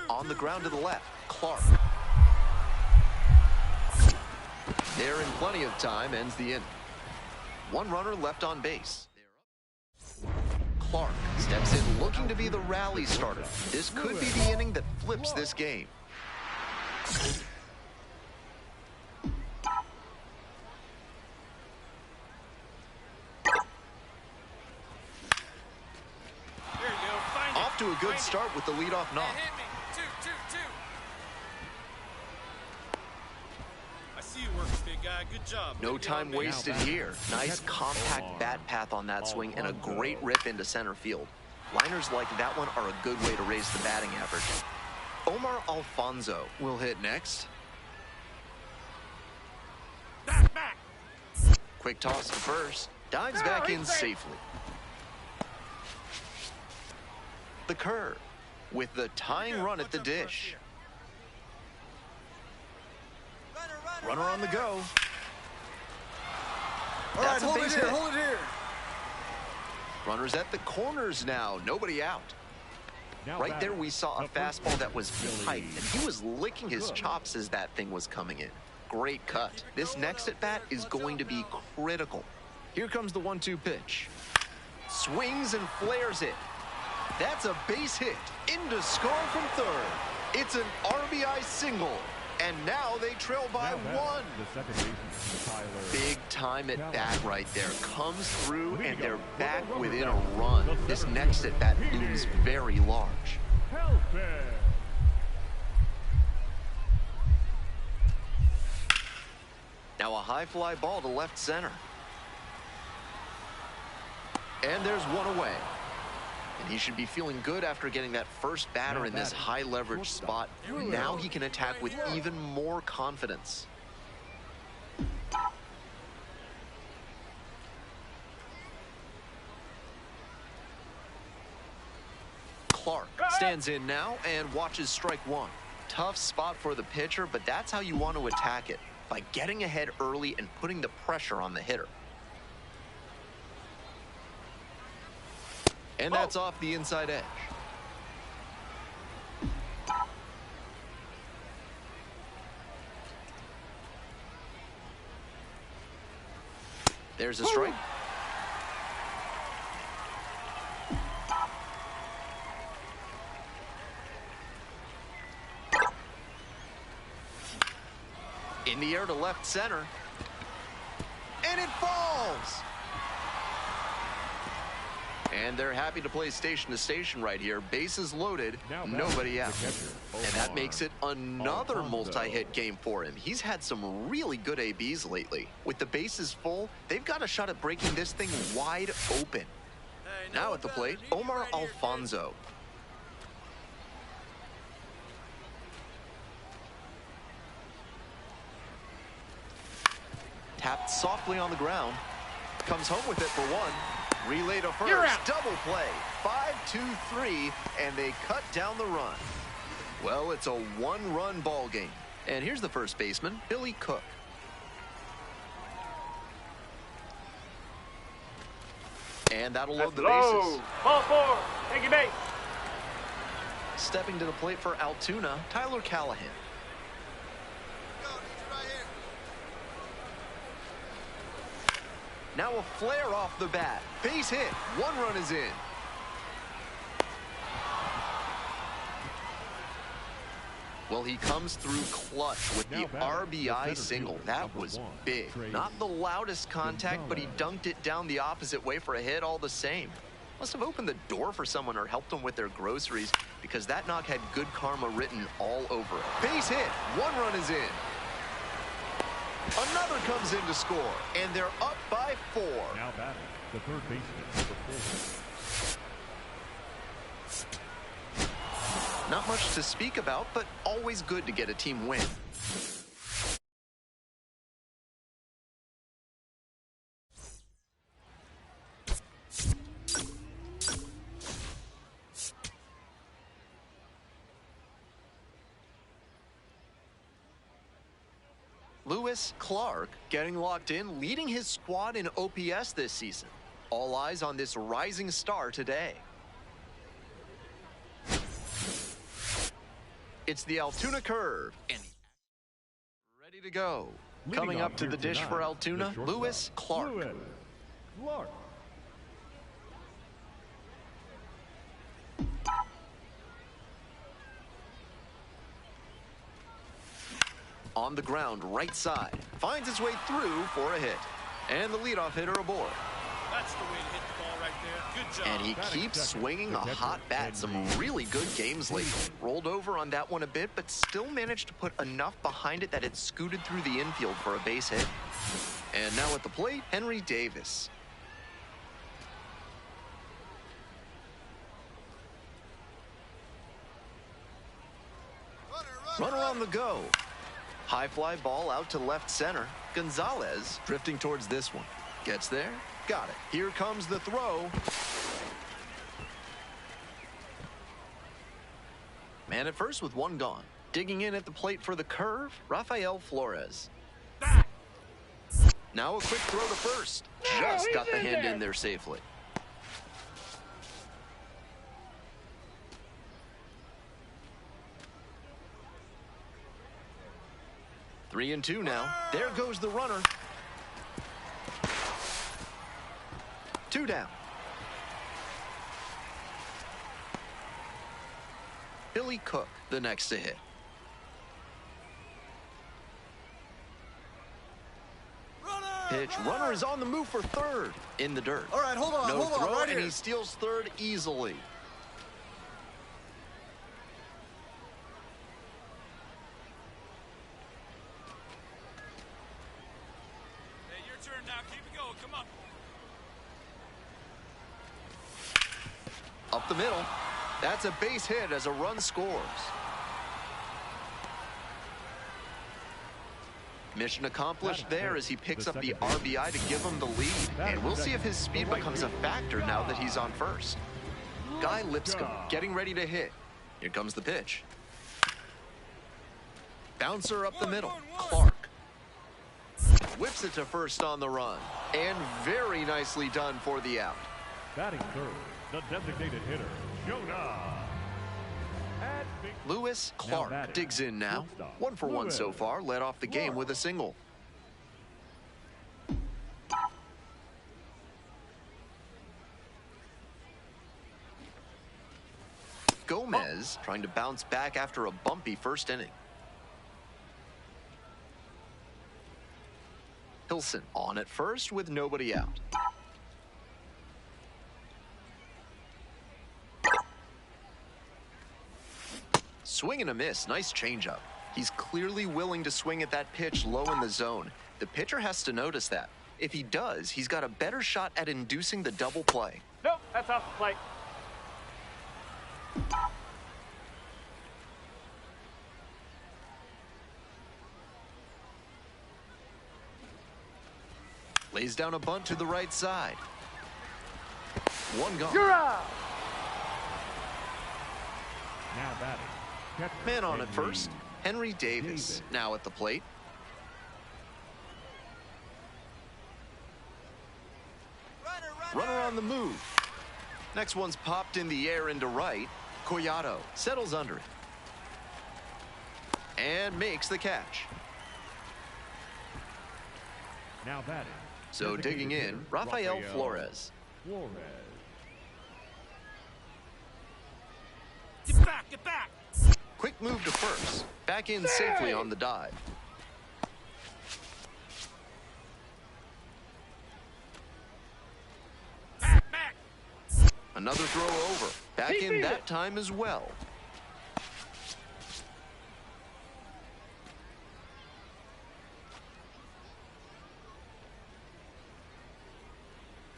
On the ground to the left, Clark. There in plenty of time, ends the inning. 1 runner left on base. Clark steps in looking to be the rally starter. This could be the inning that flips this game. Off to a good start with the leadoff knock. Good job. No time wasted here. Nice compact bat path on that swing and a great rip into center field. Liners like that one are a good way to raise the batting average. Omar Alfonso will hit next. Back. Quick toss to first. Dives back in safely. The curve with the tying run at the dish. Runner on the go. That's a base hit. Hold it here. Runners at the corners now. Nobody out. Right there we saw a fastball that was tight, and he was licking his chops as that thing was coming in. Great cut. This next at bat is going to be critical. Here comes the 1-2 pitch. Swings and flares it. That's a base hit. In to score from third. It's an RBI single. And now they trail by 1. Big time at bat right there. Comes through, and they're back within a run. This next at bat looms very large. Now a high fly ball to left center. And there's one away. And he should be feeling good after getting that first batter in this high leverage spot. Now he can attack with even more confidence. Clark stands in now and watches strike one. Tough spot for the pitcher, but that's how you want to attack it, by getting ahead early and putting the pressure on the hitter. And that's off the inside edge. There's a strike. In the air to left center. And it falls. And they're happy to play station to station right here. Bases loaded, nobody out. And that makes it another multi-hit game for him. He's had some really good ABs lately. With the bases full, they've got a shot at breaking this thing wide open. Now at the plate, Omar Alfonso. Tapped softly on the ground. Comes home with it for one. Relay to first, double play, 5-2-3, and they cut down the run. Well, it's a one-run ball game. And here's the first baseman, Billy Cook. And that'll load the bases. Ball four, take your base. Stepping to the plate for Altoona, Tyler Callahan. Now a flare off the bat. Base hit. One run is in. Well, he comes through clutch with the RBI single. That was big. Not the loudest contact, but he dunked it down the opposite way for a hit all the same. Must have opened the door for someone or helped them with their groceries, because that knock had good karma written all over it. Base hit. One run is in. Another comes in to score, and they're up by 4. Now batting, the third baseman, Not much to speak about, but always good to get a team win. Lewis Clark getting locked in, leading his squad in OPS this season. All eyes on this rising star today. It's the Altoona curve, and ready to go. Coming up to the dish for Altoona, Lewis Clark. On the ground, right side. Finds his way through for a hit. And the leadoff hitter aboard. That's the way to hit the ball right there. Good job. And he keeps swinging a hot bat. Some really good games lately. Rolled over on that one a bit, but still managed to put enough behind it that it scooted through the infield for a base hit. And now at the plate, Henry Davis. Runner on the go. High fly ball out to left center. Gonzalez drifting towards this one. Gets there. Got it. Here comes the throw. Man at first with one gone. Digging in at the plate for the curve, Rafael Flores. Now a quick throw to first. Just got the hand in there safely. Three and two now. There goes the runner. 2 down. Billy Cook, the next to hit. Pitch. Runner is on the move for third. In the dirt. All right, hold on. No throw, right and here. he steals third easily. Up the middle. That's a base hit as a run scores. Mission accomplished there as he picks up the RBI to give him the lead. And we'll see if his speed becomes a factor now that he's on first. Guy Lipscomb getting ready to hit. Here comes the pitch. Bouncer up the middle. Clark. Whips it to first on the run. And very nicely done for the out. Batting third, the designated hitter, Jonah. Lewis Clark digs in now. 1 for 1 so far. Led off the game with a single. Gomez trying to bounce back after a bumpy first inning. Hilson on at first with nobody out. Swing and a miss. Nice changeup. He's clearly willing to swing at that pitch low in the zone. The pitcher has to notice that. If he does, he's got a better shot at inducing the double play. Nope, that's off the plate. Lays down a bunt to the right side. One gone. You're out. Now batting. Man on at first. Henry Davis now at the plate. Runner on the move. Next one's popped in the air into right. Collado settles under it. And makes the catch. Now batting. So digging in, Rafael Flores. Get back, get back. Quick move to first. Back in safely on the dive. Back. Another throw over. Back in that time as well.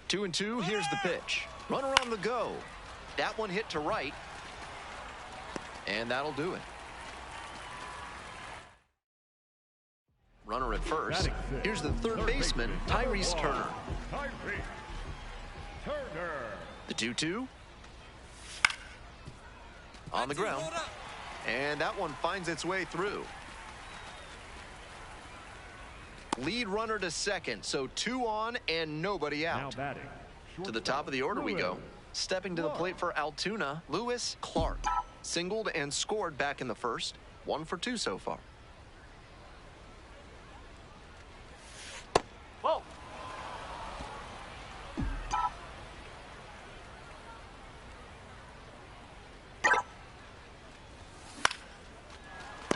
Two and two, here's the pitch. Runner on the go. That one hit to right. And that'll do it. Runner at first. Here's the third baseman, Tyrese Turner. The 2-2. On the ground. And that one finds its way through. Lead runner to second, so 2 on and nobody out. To the top of the order we go. Stepping to the plate for Altoona, Lewis Clark. Singled and scored back in the first. 1 for 2 so far. Whoa.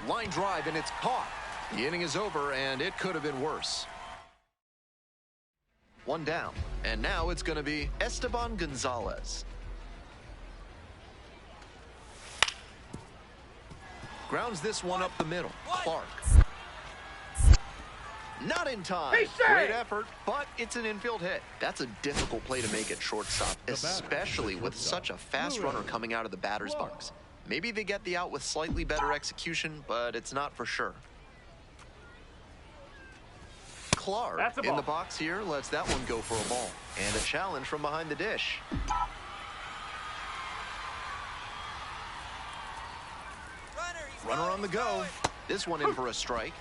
Line drive and it's caught. The inning is over and it could have been worse. 1 down. And now it's going to be Esteban Gonzalez. Grounds this one up the middle. Clark. Not in time. Great effort, but it's an infield hit. That's a difficult play to make at shortstop, especially with such a fast runner coming out of the batter's box. Maybe they get the out with slightly better execution, but it's not for sure. Clark in the box here lets that one go for a ball. And a challenge from behind the dish. Runner on the go. This one in for a strike.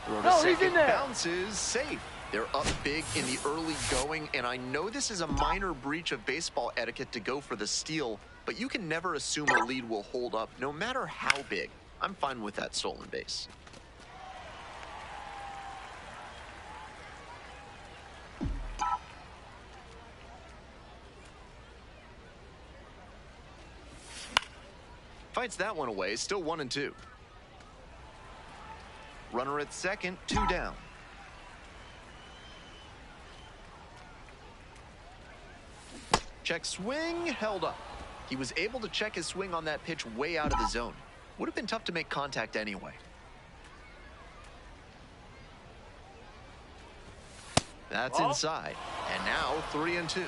Throw to second, bounces, safe. They're up big in the early going, and I know this is a minor breach of baseball etiquette to go for the steal, but you can never assume a lead will hold up, no matter how big. I'm fine with that stolen base. Fights that one away, still 1 and 2. Runner at second, 2 down. Check swing, held up. He was able to check his swing on that pitch way out of the zone. Would have been tough to make contact anyway. That's inside. And now 3 and 2.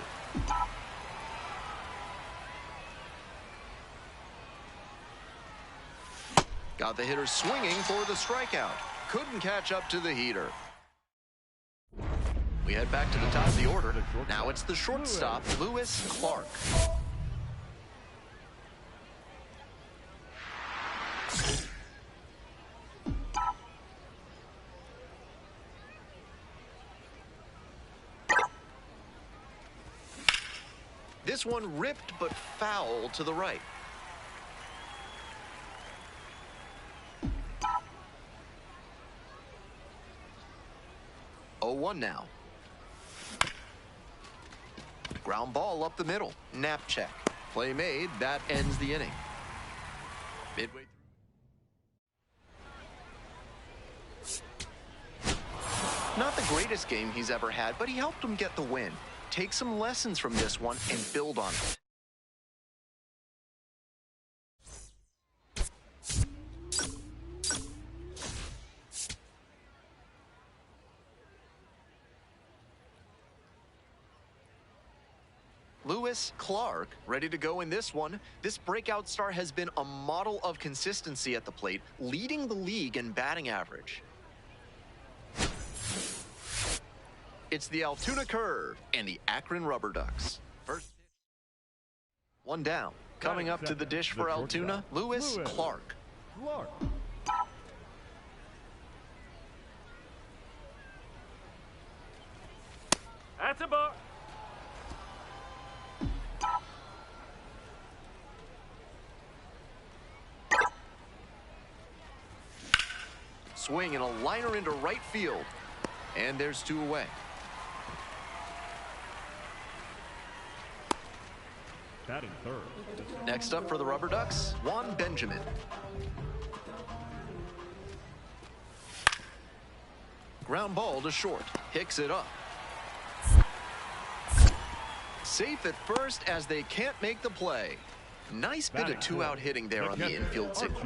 Got the hitter swinging for the strikeout. Couldn't catch up to the heater. We head back to the top of the order. Now it's the shortstop, Lewis Clark. This one ripped but foul to the right. Oh, 1 now. Ground ball up the middle. Nap check. Play made. That ends the inning. Midway through. Not the greatest game he's ever had, but he helped him get the win. Take some lessons from this one and build on it. Lewis Clark ready to go in this one. This breakout star has been a model of consistency at the plate, leading the league in batting average. It's the Altoona Curve and the Akron Rubber Ducks. First pitch. 1 down. Coming up to the dish for Altoona, Lewis Clark. That's a ball. Swing and a liner into right field. And there's 2 away. Batting third. Next up for the Rubber Ducks, Juan Benjamin. Ground ball to short. Picks it up. Safe at first as they can't make the play. Nice bit of 2-out hitting there on the infield signal.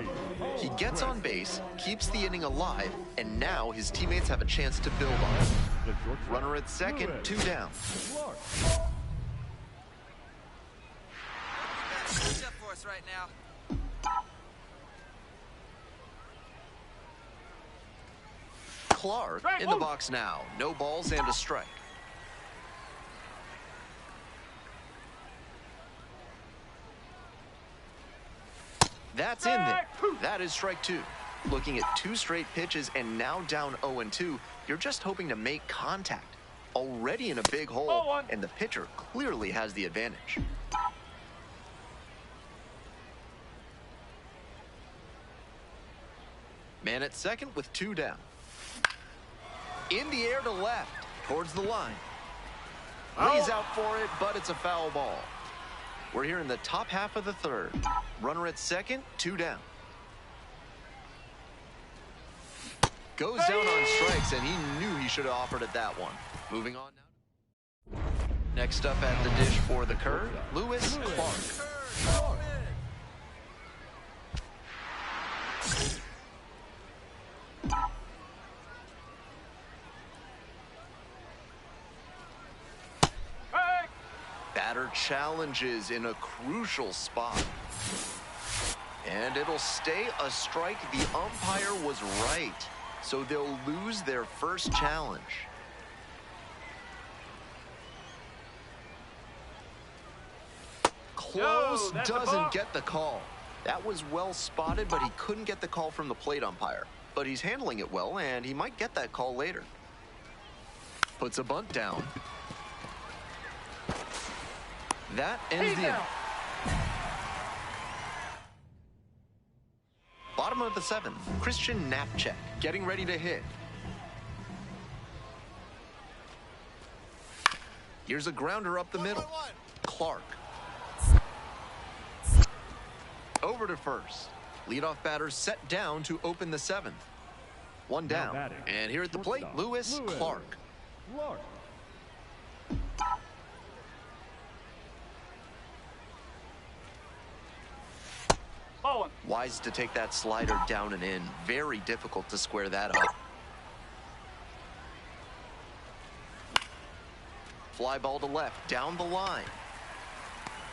He gets on base, keeps the inning alive, and now his teammates have a chance to build on it. Runner at second, 2 down. Switch up for us right now. Clark in the box now. No balls and a strike. That's in there. That is strike 2. Looking at 2 straight pitches and now down 0-2, you're just hoping to make contact. Already in a big hole, and the pitcher clearly has the advantage. Man at second with 2 down. In the air to left, towards the line. Lays out for it, but it's a foul ball. We're here in the top half of the third. Runner at second, 2 down. Goes down on strikes, and he knew he should have offered it that one. Moving on now. Next up at the dish for the Curve, Lewis Clark. Batter challenges in a crucial spot. And it'll stay a strike. The umpire was right. So they'll lose their first challenge. Close, doesn't get the call. That was well spotted, but he couldn't get the call from the plate umpire. But he's handling it well, and he might get that call later. Puts a bunt down. That ends the inning. Bottom of the 7th, Christian Knapcheck getting ready to hit. Here's a grounder up the middle. Clark. Over to first. Leadoff batter set down to open the 7th. 1 down. And here at the plate, Lewis Clark. Wise to take that slider down and in. Very difficult to square that up. Fly ball to left, down the line.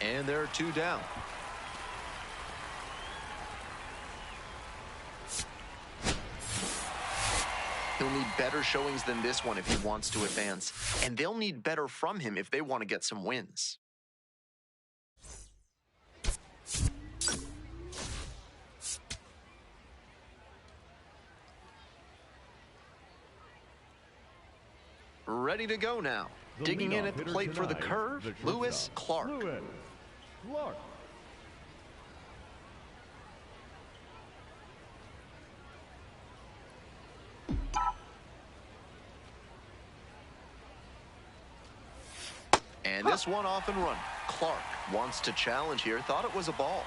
And there are 2 down. He'll need better showings than this one if he wants to advance, and they'll need better from him if they want to get some wins. Ready to go now. Digging in at the plate for the curve, Lewis Clark. Lewis Clark. And this one off and run. Clark wants to challenge here, thought it was a ball.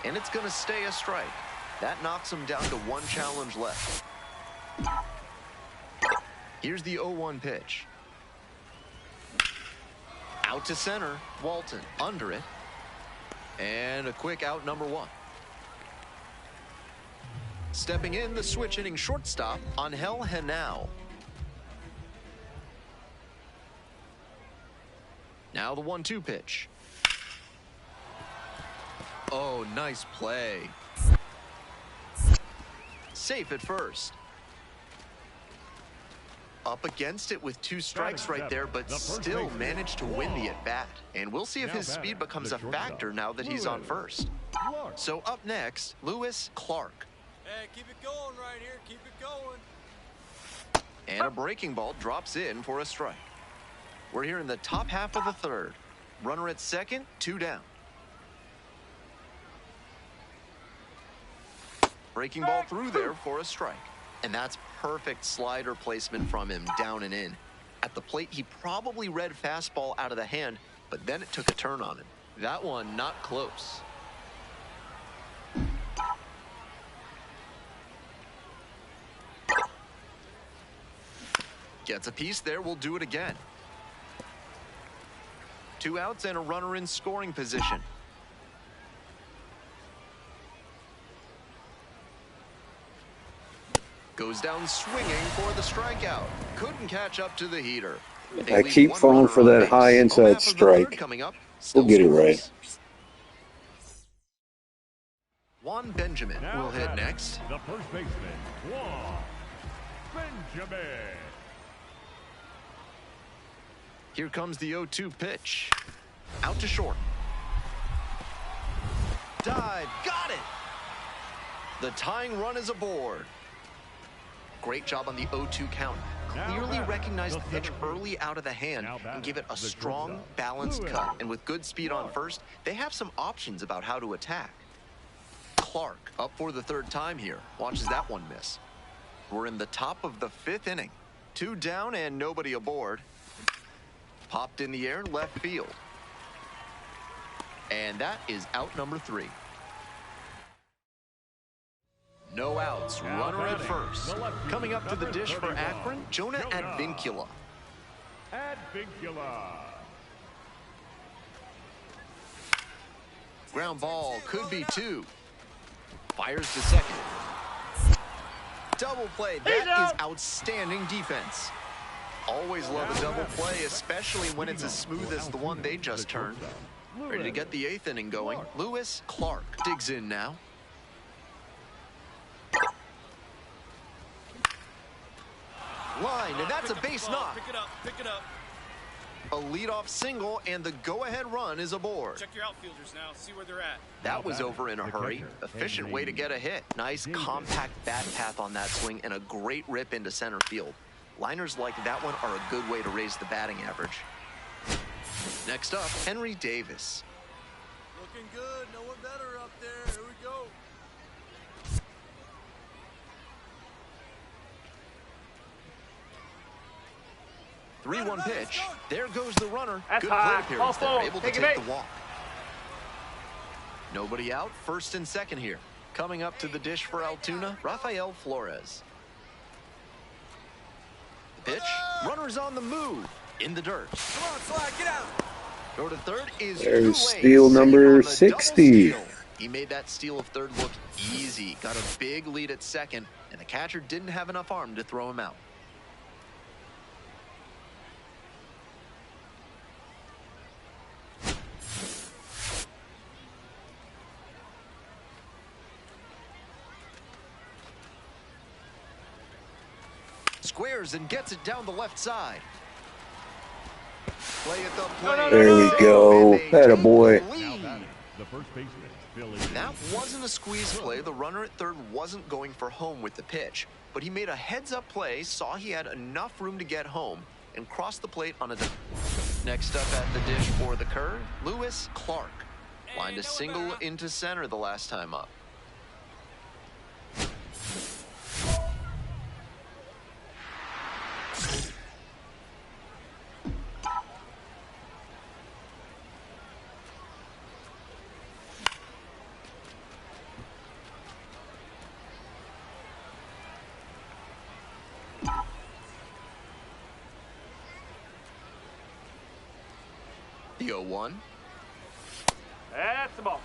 And it's going to stay a strike. That knocks him down to one challenge left. Here's the 0-1 pitch. Out to center, Walton under it. And a quick out, number one. Stepping in, the switch hitting shortstop, Angel Henao. Now the 1-2 pitch. Oh, nice play. Safe at first. Up against it with two strikes right there, but still managed to win the at-bat. And we'll see if his speed becomes a factor now that he's on first. So up next, Lewis Clark. Hey, keep it going right here. Keep it going. And a breaking ball drops in for a strike. We're here in the top half of the third. Runner at second, 2 down. Breaking ball through there for a strike. And that's perfect slider placement from him, down and in. At the plate, he probably read fastball out of the hand, but then it took a turn on him. That one not close. Gets a piece there, we'll do it again. 2 outs and a runner in scoring position. Goes down swinging for the strikeout. Couldn't catch up to the heater. I keep falling for that high inside strike. Coming up, we'll get it right. Juan Benjamin will hit next. The first baseman, Juan Benjamin. Here comes the 0-2 pitch. Out to short. Dive, got it! The tying run is aboard. Great job on the 0-2 count. Clearly recognize the pitch early out of the hand and give it a strong, balanced cut. And with good speed on first, they have some options about how to attack. Clark up for the 3rd time here. Watches that one miss. We're in the top of the 5th inning. 2 down and nobody aboard. Popped in the air, left field. And that is out number 3. No outs, runner at first. Coming up to the dish for Akron, Jonah Advincula. Ground ball, could be 2. Fires to second. Double play, that is outstanding defense. Always love a double play, especially when it's as smooth as the one they just turned. Ready to get the 8th inning going. Lewis Clark digs in now. Line, and that's a base knock. Pick it up, pick it up. A leadoff single, and the go-ahead run is aboard. Check your outfielders now, see where they're at. That was over in a hurry. Efficient way to get a hit. Nice compact bat path on that swing, and a great rip into center field. Liners like that one are a good way to raise the batting average. Next up, Henry Davis. Looking good, no one better up there. Here we go. Three-one pitch. There goes the runner. That's Good high. plate appearance there. Ball Able to take it take back. the walk. Nobody out. 1st and 2nd here. Coming up to the dish for Altoona, Rafael Flores. The pitch. Runner's on the move. In the dirt. Come on, Slide, get out. Go to 3rd is There's Kool-Aid, steal saved number on the 60. double steal. He made that steal of 3rd look easy. Got a big lead at 2nd, and the catcher didn't have enough arm to throw him out. Squares and gets it down the left side. Play at the No, no, plate. There we go. Atta boy. Now batting, the first baseman, Billy. That wasn't a squeeze play. The runner at third wasn't going for home with the pitch, but he made a heads-up play, saw he had enough room to get home, and crossed the plate on a... Next up at the dish for the curve, Lewis Clark. Lined a single into center the last time up. The 0-1. That's the ball.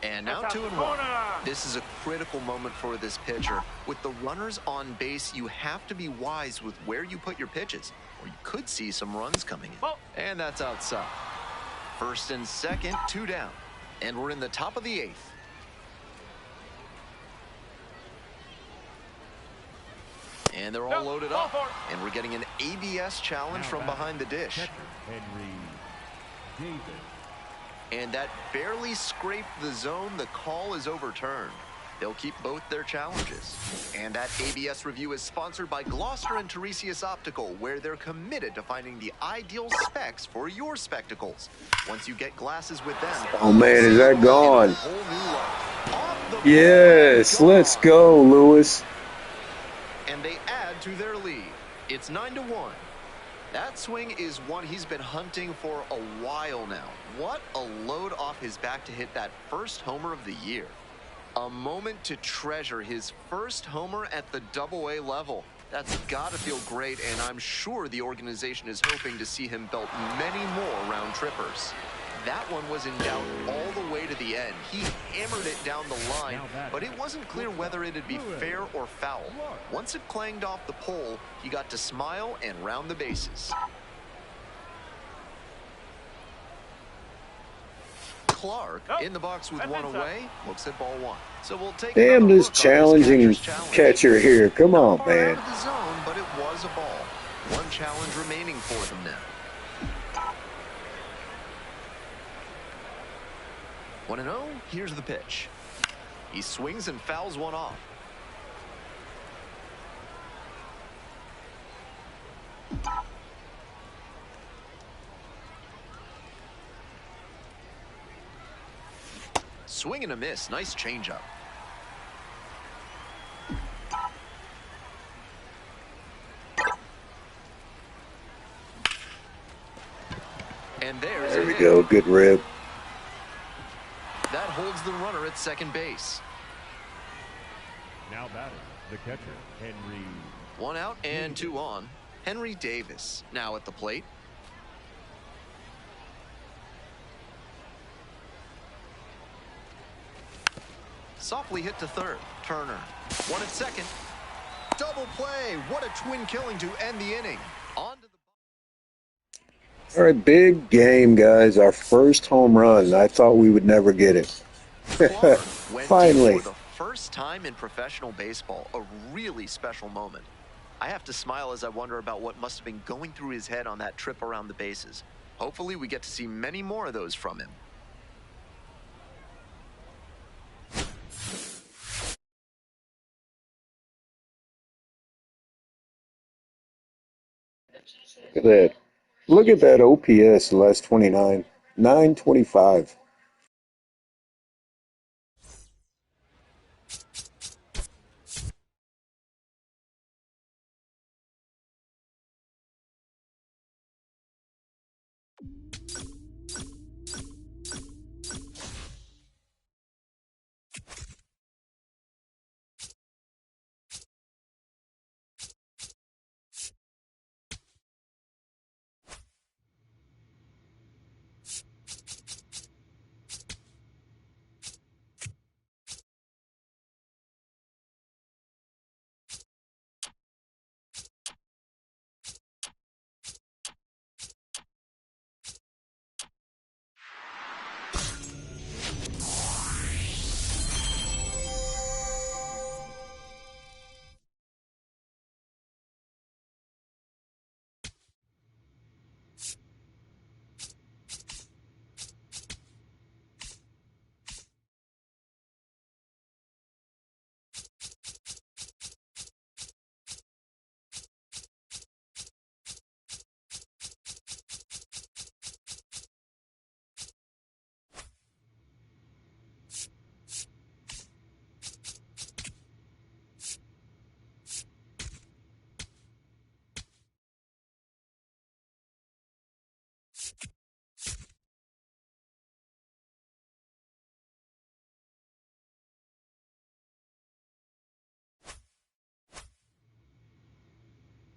And now 2-1. This is a critical moment for this pitcher. With the runners on base, you have to be wise with where you put your pitches, or you could see some runs coming in. And that's outside. First and second, 2 down. And we're in the top of the 8th. And they're all loaded up. And we're getting an ABS challenge from behind the dish. Catcher, Henry Davis. And that barely scraped the zone. The call is overturned. They'll keep both their challenges. And that ABS review is sponsored by Gloucester and Tiresias Optical, where they're committed to finding the ideal specs for your spectacles. Once you get glasses with them... Oh, man, is that gone? Yes, let's go, Lewis. And they add to their lead. It's 9-1. That swing is one he's been hunting for a while now. What a load off his back to hit that first homer of the year. A moment to treasure, his first homer at the AA level. That's got to feel great, and I'm sure the organization is hoping to see him belt many more round trippers. That one was in doubt all the way to the end. He hammered it down the line, but it wasn't clear whether it'd be fair or foul. Once it clanged off the pole, he got to smile and round the bases. Clark in the box with one away, looks at ball 1. So we'll take Damn this challenging challenge. catcher here. Come on, Not far man. out of the zone, but it was a ball. One challenge remaining for them now. 1-0, here's the pitch. He swings and fouls one off. Swing and a miss, nice changeup. And There we go, good rib. That holds the runner at second base. Now batting, the catcher, Henry. 1 out and 2 on. Henry Davis now at the plate. Softly hit to third. Turner. 1 at second. Double play. What a twin killing to end the inning. On to the... All right, big game, guys. Our first home run. I thought we would never get it. Finally. For the first time in professional baseball, a really special moment. I have to smile as I wonder about what must have been going through his head on that trip around the bases. Hopefully we get to see many more of those from him. Look at that. Look at that OPS, the last 29. 925.